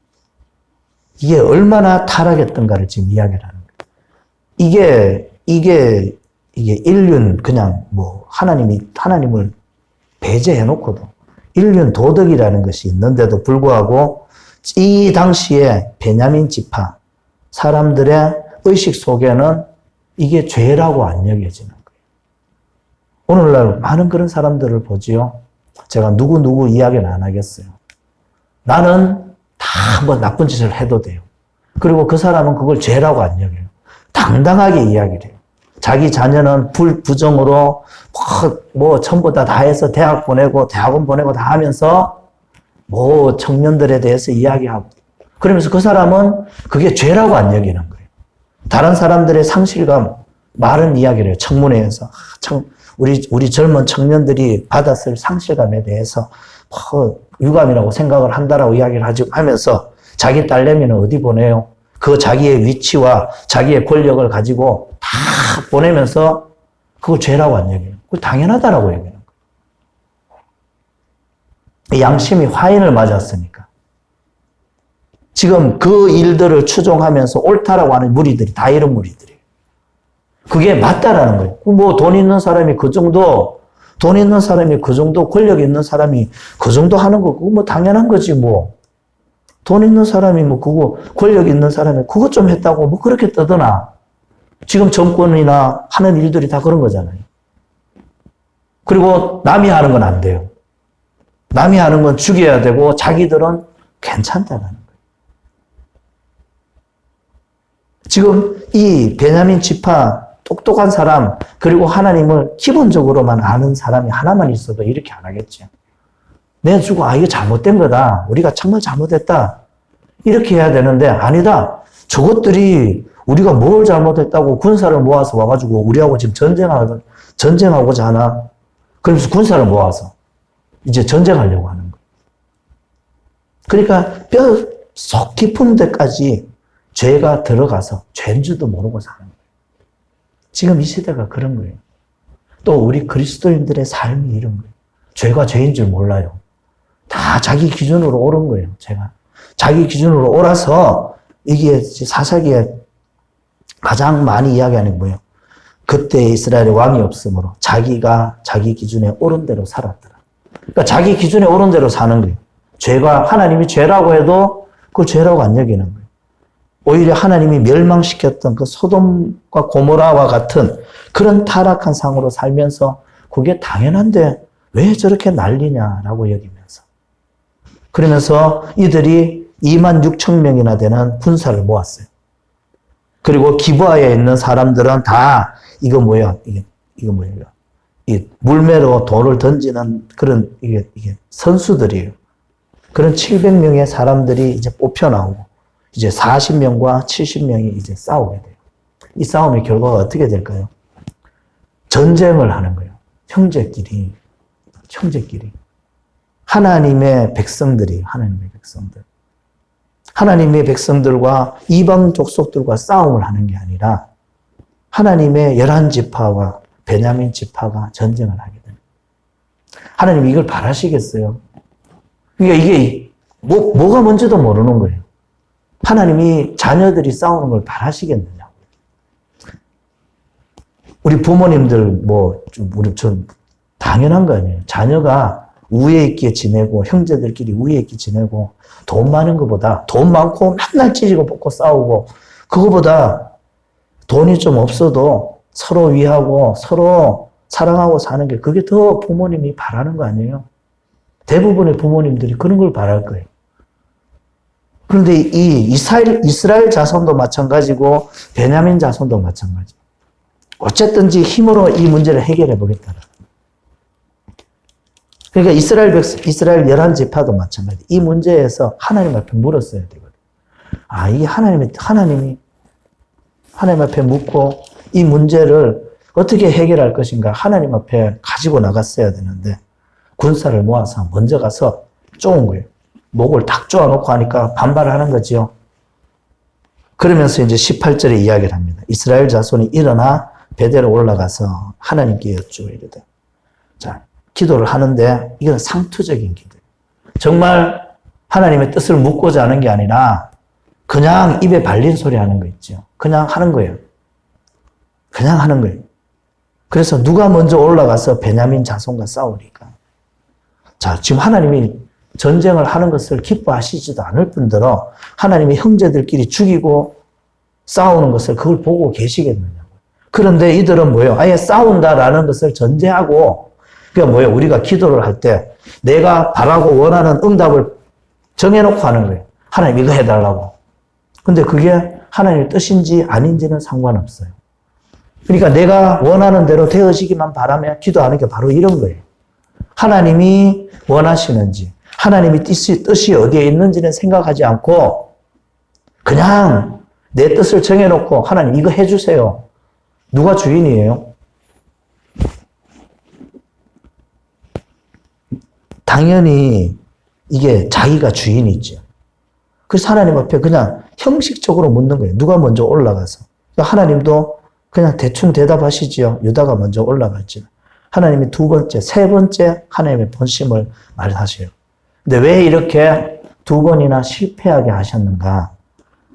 이게 얼마나 타락했던가를 지금 이야기를 하는 거예요. 이게 인륜 그냥 뭐 하나님을 배제해놓고도 인륜 도덕이라는 것이 있는데도 불구하고 이 당시에 베냐민 지파 사람들의 의식 속에는 이게 죄라고 안 여겨지는 거예요. 오늘날 많은 그런 사람들을 보지요. 제가 누구 이야기는 안 하겠어요. 나는 다 뭐 나쁜 짓을 해도 돼요. 그리고 그 사람은 그걸 죄라고 안 여겨요. 당당하게 이야기를 해요. 자기 자녀는 부정으로 뭐 전부 다 해서 대학 보내고 대학원 보내고 다 하면서 뭐 청년들에 대해서 이야기하고 그러면서 그 사람은 그게 죄라고 안 여기는 거예요. 다른 사람들의 상실감 말은 이야기를 해요. 청문회에서 우리 젊은 청년들이 받았을 상실감에 대해서 유감이라고 생각을 한다라고 이야기를 하면서 자기 딸내미는 어디 보내요? 그 자기의 위치와 자기의 권력을 가지고 다 보내면서 그걸 죄라고 안 여겨요. 그거 당연하다라고 얘기하는 거예요. 양심이 화인을 맞았으니까. 지금 그 일들을 추종하면서 옳다라고 하는 무리들이 다 이런 무리들이에요. 그게 맞다라는 거예요. 뭐 돈 있는 사람이 그 정도 권력 있는 사람이 그 정도 하는 거, 그거 뭐 당연한 거지 뭐. 돈 있는 사람이 뭐 그거, 권력 있는 사람이 그것 좀 했다고 뭐 그렇게 떠드나. 지금 정권이나 하는 일들이 다 그런 거잖아요. 그리고 남이 하는 건 안 돼요. 남이 하는 건 죽여야 되고 자기들은 괜찮다는 거예요. 지금 이 베냐민 지파 똑똑한 사람 그리고 하나님을 기본적으로만 아는 사람이 하나만 있어도 이렇게 안 하겠죠. 내가 주고 이거 잘못된 거다. 우리가 정말 잘못했다. 이렇게 해야 되는데 아니다. 저것들이 우리가 뭘 잘못했다고 군사를 모아서 와가지고 우리하고 지금 전쟁하고자 하나. 그러면서 군사를 모아서 이제 전쟁하려고 하는 거예요. 그러니까 뼈 속 깊은 데까지 죄가 들어가서 죄인 줄도 모르고 사는 거예요. 지금 이 시대가 그런 거예요. 또 우리 그리스도인들의 삶이 이런 거예요. 죄가 죄인 줄 몰라요. 다 자기 기준으로 옳은 거예요. 제가 자기 기준으로 옳아서 이게 사사기에 가장 많이 이야기하는 거예요. 그때 이스라엘에 왕이 없으므로 자기가 자기 기준에 옳은 대로 살았더라. 그러니까 자기 기준에 옳은 대로 사는 거예요. 죄가 하나님이 죄라고 해도 그걸 죄라고 안 여기는 거예요. 오히려 하나님이 멸망시켰던 그 소돔과 고모라와 같은 그런 타락한 상으로 살면서 그게 당연한데 왜 저렇게 난리냐라고 여기면서 그러면서 이들이 26,000명이나 되는 군사를 모았어요. 그리고 기브아에 있는 사람들은 다 이거 뭐야? 이거 뭐야? 이 물매로 돌을 던지는 그런 이게 선수들이에요. 그런 700명의 사람들이 이제 뽑혀 나오고 이제 40명과 70명이 이제 싸우게 돼요. 이 싸움의 결과가 어떻게 될까요? 전쟁을 하는 거예요. 형제끼리. 하나님의 백성들이 하나님의 백성들과 이방 족속들과 싸움을 하는 게 아니라 하나님의 11지파와 베냐민 지파가 전쟁을 하게 됩니다. 하나님이 이걸 바라시겠어요? 그러니까 이게 뭐가 뭔지도 모르는 거예요. 하나님이 자녀들이 싸우는 걸 바라시겠느냐고. 우리 부모님들 좀 당연한 거 아니에요. 자녀가 우애 있게 지내고 형제들끼리 우애 있게 지내고 돈 많은 것보다 돈 많고 맨날 찌르고 볶고 싸우고 그거보다 돈이 좀 없어도 서로 위하고 서로 사랑하고 사는 게 그게 더 부모님이 바라는 거 아니에요. 대부분의 부모님들이 그런 걸 바랄 거예요. 그런데 이 이스라엘 자손도 마찬가지고 베냐민 자손도 마찬가지. 어쨌든지 힘으로 이 문제를 해결해 보겠다. 그러니까 이스라엘 11지파도 마찬가지. 이 문제에서 하나님 앞에 물었어야 되거든요. 이 하나님 앞에 묻고 이 문제를 어떻게 해결할 것인가 하나님 앞에 가지고 나갔어야 되는데 군사를 모아서 먼저 가서 쪼은 거예요. 목을 딱 쪼아놓고 하니까 반발을 하는 거지요. 그러면서 이제 18절에 이야기를 합니다. 이스라엘 자손이 일어나 베델로 올라가서 하나님께 여쭈어 이르되. 자, 기도를 하는데 이건 상투적인 기도예요. 정말 하나님의 뜻을 묻고자 하는 게 아니라 그냥 입에 발린 소리 하는 거 있죠. 그냥 하는 거예요. 그냥 하는 거예요. 그래서 누가 먼저 올라가서 베냐민 자손과 싸우니까. 자, 지금 하나님이 전쟁을 하는 것을 기뻐하시지도 않을 뿐더러 하나님이 형제들끼리 죽이고 싸우는 것을 그걸 보고 계시겠느냐고. 그런데 이들은 뭐예요? 아예 싸운다라는 것을 전제하고 그러니까 뭐예요? 우리가 기도를 할 때 내가 바라고 원하는 응답을 정해놓고 하는 거예요. 하나님 이거 해달라고. 근데 그게 하나님의 뜻인지 아닌지는 상관없어요. 그러니까 내가 원하는 대로 되어지기만 바라면 기도하는 게 바로 이런 거예요. 하나님이 원하시는지 하나님의 뜻이 어디에 있는지는 생각하지 않고 그냥 내 뜻을 정해놓고 하나님 이거 해주세요. 누가 주인이에요? 당연히 이게 자기가 주인이죠. 그래서 하나님 앞에 그냥 형식적으로 묻는 거예요. 누가 먼저 올라가서. 하나님도 그냥 대충 대답하시지요. 유다가 먼저 올라갔지. 하나님이 두 번째, 세 번째 하나님의 본심을 말하셔요. 근데 왜 이렇게 두 번이나 실패하게 하셨는가?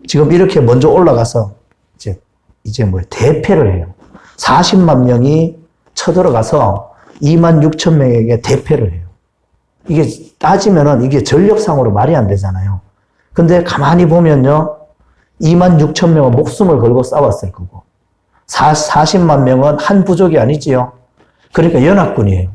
지금 이렇게 먼저 올라가서 이제 대패를 해요. 40만 명이 쳐들어가서 2만 6천 명에게 대패를 해요. 이게 따지면은 이게 전력상으로 말이 안 되잖아요. 근데 가만히 보면요. 2만 6천 명은 목숨을 걸고 싸웠을 거고 40만 명은 한 부족이 아니지요. 그러니까 연합군이에요.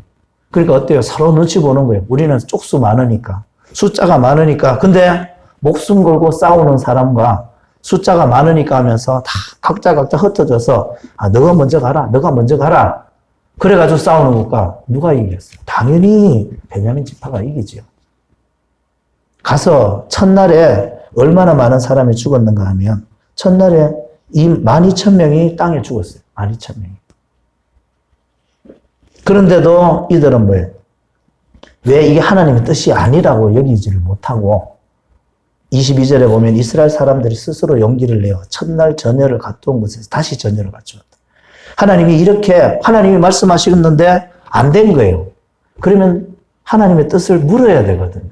그러니까 어때요? 서로 눈치 보는 거예요. 우리는 쪽수 많으니까. 숫자가 많으니까. 근데 목숨 걸고 싸우는 사람과 숫자가 많으니까 하면서 다 각자 흩어져서 너가 먼저 가라. 너가 먼저 가라. 그래가지고 싸우는 것과 누가 이기겠어요? 당연히 베냐민 지파가 이기지요. 가서 첫날에 얼마나 많은 사람이 죽었는가 하면 첫날에 12,000명이 땅에 죽었어요. 12,000명이. 그런데도 이들은 뭐예요? 왜 이게 하나님의 뜻이 아니라고 여기지를 못하고 22절에 보면 이스라엘 사람들이 스스로 용기를 내어 첫날 전열을 갖다 온 곳에서 다시 전열을 갖추었다. 하나님이 말씀하시는데 안 된 거예요. 그러면 하나님의 뜻을 물어야 되거든요.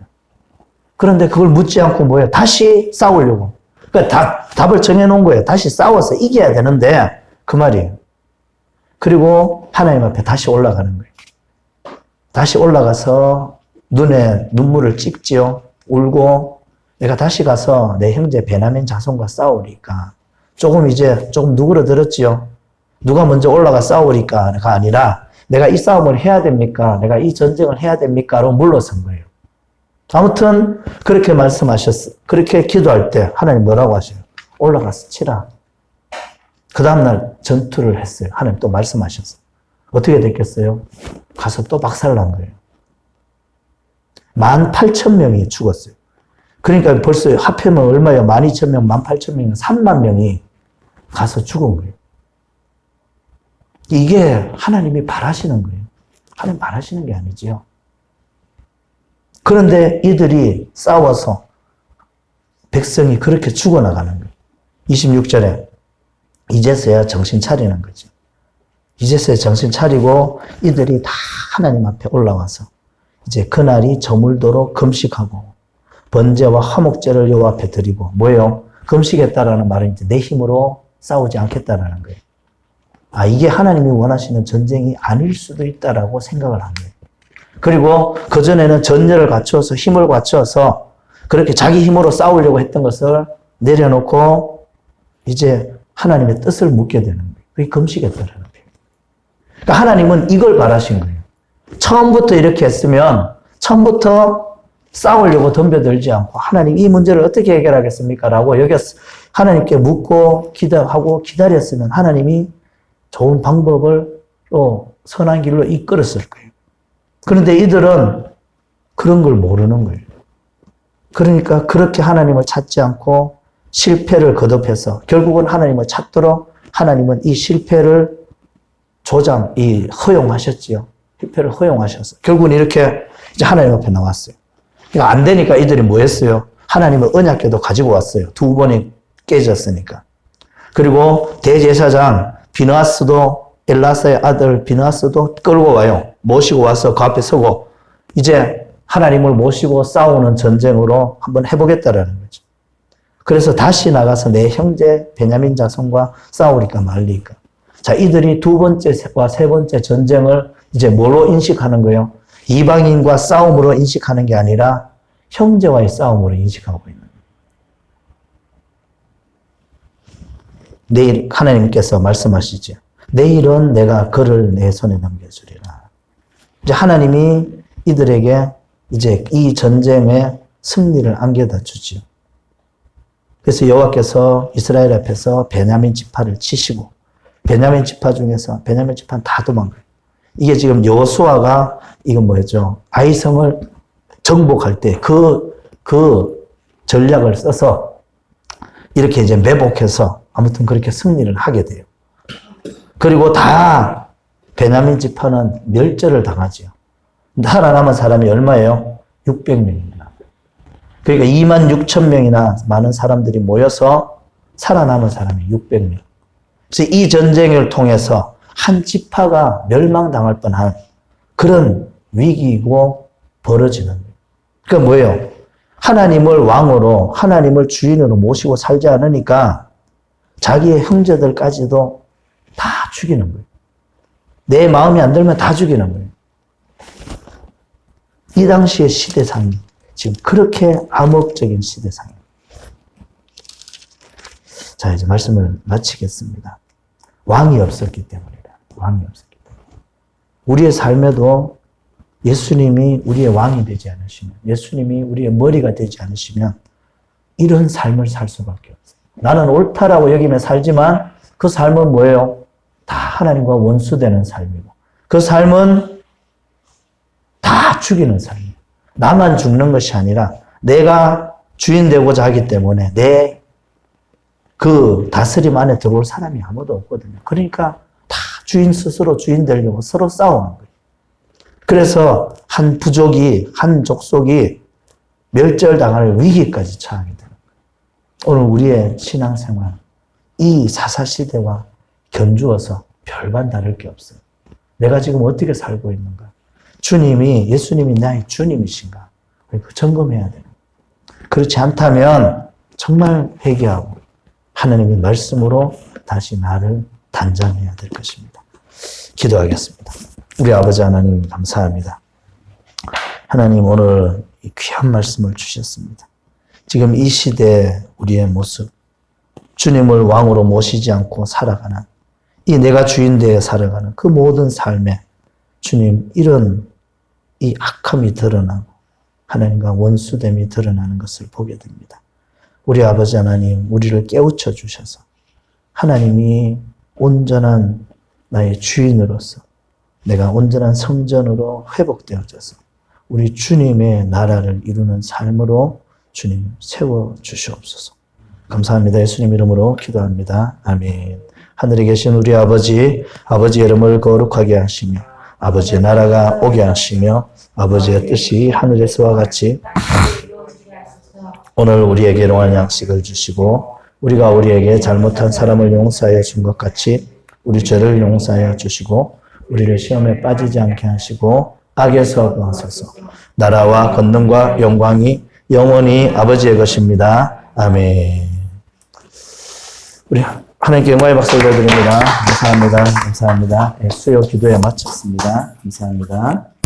그런데 그걸 묻지 않고 뭐예요? 다시 싸우려고. 그러니까 답을 정해놓은 거예요. 다시 싸워서 이겨야 되는데 그 말이에요. 그리고 하나님 앞에 다시 올라가는 거예요. 다시 올라가서 눈에 눈물을 찍지요. 울고 내가 다시 가서 내 형제 베냐민 자손과 싸우니까 조금 누그러들었지요. 누가 먼저 올라가 싸우니까가 아니라 내가 이 싸움을 해야 됩니까? 내가 이 전쟁을 해야 됩니까?로 물러선 거예요. 아무튼 그렇게 말씀하셨어. 그렇게 기도할 때 하나님 뭐라고 하셔요? 올라가서 치라. 그 다음날 전투를 했어요. 하나님 또 말씀하셨어요. 어떻게 됐겠어요? 가서 또 박살난 거예요. 18,000명이 죽었어요. 그러니까 벌써 합하면 얼마예요? 12,000명, 18,000명, 3만 명이 가서 죽은 거예요. 이게 하나님이 바라시는 거예요. 하나님 바라시는 게 아니지요. 그런데 이들이 싸워서 백성이 그렇게 죽어나가는 거예요. 26절에 이제서야 정신 차리는 거죠. 이제서야 정신 차리고 이들이 다 하나님 앞에 올라와서 이제 그날이 저물도록 금식하고 번제와 화목제를 여호와 앞에 드리고 뭐예요? 금식했다라는 말은 이제 내 힘으로 싸우지 않겠다라는 거예요. 이게 하나님이 원하시는 전쟁이 아닐 수도 있다라고 생각을 합니다. 그리고 그전에는 전열을 갖추어서 힘을 갖추어서 그렇게 자기 힘으로 싸우려고 했던 것을 내려놓고 이제 하나님의 뜻을 묻게 되는 거예요. 그게 금식했다라는 거예요. 그러니까 하나님은 이걸 바라신 거예요. 처음부터 이렇게 했으면 처음부터 싸우려고 덤벼들지 않고 하나님 이 문제를 어떻게 해결하겠습니까? 라고 하나님께 묻고 기도하고 기다렸으면 하나님이 좋은 방법을 또 선한 길로 이끌었을 거예요. 그런데 이들은 그런 걸 모르는 거예요. 그러니까 그렇게 하나님을 찾지 않고 실패를 거듭해서 결국은 하나님을 찾도록 하나님은 이 실패를 허용하셨지요. 실패를 허용하셔서 결국은 이렇게 이제 하나님 앞에 나왔어요. 그러니까 안 되니까 이들이 뭐 했어요? 하나님의 언약궤도 가지고 왔어요. 2번이 깨졌으니까. 그리고 대제사장 비느하스도 엘라사의 아들 비느하스도 끌고 와요. 모시고 와서 그 앞에 서고 이제 하나님을 모시고 싸우는 전쟁으로 한번 해보겠다라는 거죠. 그래서 다시 나가서 내 형제 베냐민 자손과 싸우리까 말리까. 자, 이들이 2번째와 3번째 전쟁을 이제 뭐로 인식하는 거예요? 이방인과 싸움으로 인식하는 게 아니라 형제와의 싸움으로 인식하고 있는 거예요. 내일 하나님께서 말씀하시죠. 내일은 내가 그를 내 손에 넘겨주리라. 이제 하나님이 이들에게 이제 이 전쟁에 승리를 안겨다 주지요. 그래서 여호와께서 이스라엘 앞에서 베냐민 지파를 치시고 베냐민 지파 중에서 베냐민 지파는 다 도망가요. 이게 지금 여호수아가 이건 뭐였죠? 아이성을 정복할 때 그 전략을 써서 이렇게 이제 매복해서 아무튼 그렇게 승리를 하게 돼요. 그리고 다 베냐민 지파는 멸절을 당하지요. 살아남은 사람이 얼마예요? 600명입니다. 그러니까 26,000명이나 많은 사람들이 모여서 살아남은 사람이 600명. 그래서 이 전쟁을 통해서 한 지파가 멸망당할 뻔한 그런 위기이고 벌어지는 거예요. 그러니까 뭐예요? 하나님을 왕으로, 하나님을 주인으로 모시고 살지 않으니까 자기의 형제들까지도 다 죽이는 거예요. 내 마음이 안 들면 다 죽이는 거예요. 이 당시의 시대상이 지금 그렇게 암흑적인 시대상이에요. 자, 이제 말씀을 마치겠습니다. 왕이 없었기 때문이다. 왕이 없었기 때문에. 우리의 삶에도 예수님이 우리의 왕이 되지 않으시면, 예수님이 우리의 머리가 되지 않으시면 이런 삶을 살 수밖에 없어요. 나는 옳다라고 여기며 살지만 그 삶은 뭐예요? 다 하나님과 원수되는 삶이고 그 삶은 다 죽이는 삶이에요. 나만 죽는 것이 아니라 내가 주인 되고자 하기 때문에 내 그 다스림 안에 들어올 사람이 아무도 없거든요. 그러니까 다 주인 스스로 주인 되려고 서로 싸우는 거예요. 그래서 한 부족이, 한 족속이 멸절당할 위기까지 처하게 되는 거예요. 오늘 우리의 신앙생활, 이 사사시대와 견주어서 별반 다를 게 없어요. 내가 지금 어떻게 살고 있는가? 예수님이 나의 주님이신가? 점검해야 되는 거예요. 그렇지 않다면 정말 회개하고 하나님의 말씀으로 다시 나를 단장해야 될 것입니다. 기도하겠습니다. 우리 아버지 하나님 감사합니다. 하나님 오늘 이 귀한 말씀을 주셨습니다. 지금 이 시대 우리의 모습, 주님을 왕으로 모시지 않고 살아가는 이 내가 주인 되어 살아가는 그 모든 삶에 주님 이런 이 악함이 드러나고 하나님과 원수됨이 드러나는 것을 보게 됩니다. 우리 아버지 하나님 우리를 깨우쳐 주셔서 하나님이 온전한 나의 주인으로서 내가 온전한 성전으로 회복되어져서 우리 주님의 나라를 이루는 삶으로 주님 세워주시옵소서. 감사합니다. 예수님 이름으로 기도합니다. 아멘. 하늘에 계신 우리 아버지의 이름을 거룩하게 하시며 아버지의 나라가 오게 하시며 아버지의 뜻이 하늘에서와 같이 오늘 우리에게 일용할 양식을 주시고 우리가 우리에게 잘못한 사람을 용서하여 준 것 같이 우리 죄를 용서하여 주시고 우리를 시험에 빠지지 않게 하시고 악에서 구하소서. 나라와 권능과 영광이 영원히 아버지의 것입니다. 아멘. 우리 하나님께 영광의 박수 올려드립니다. 감사합니다. 감사합니다. 예, 수요 기도에 마쳤습니다. 감사합니다.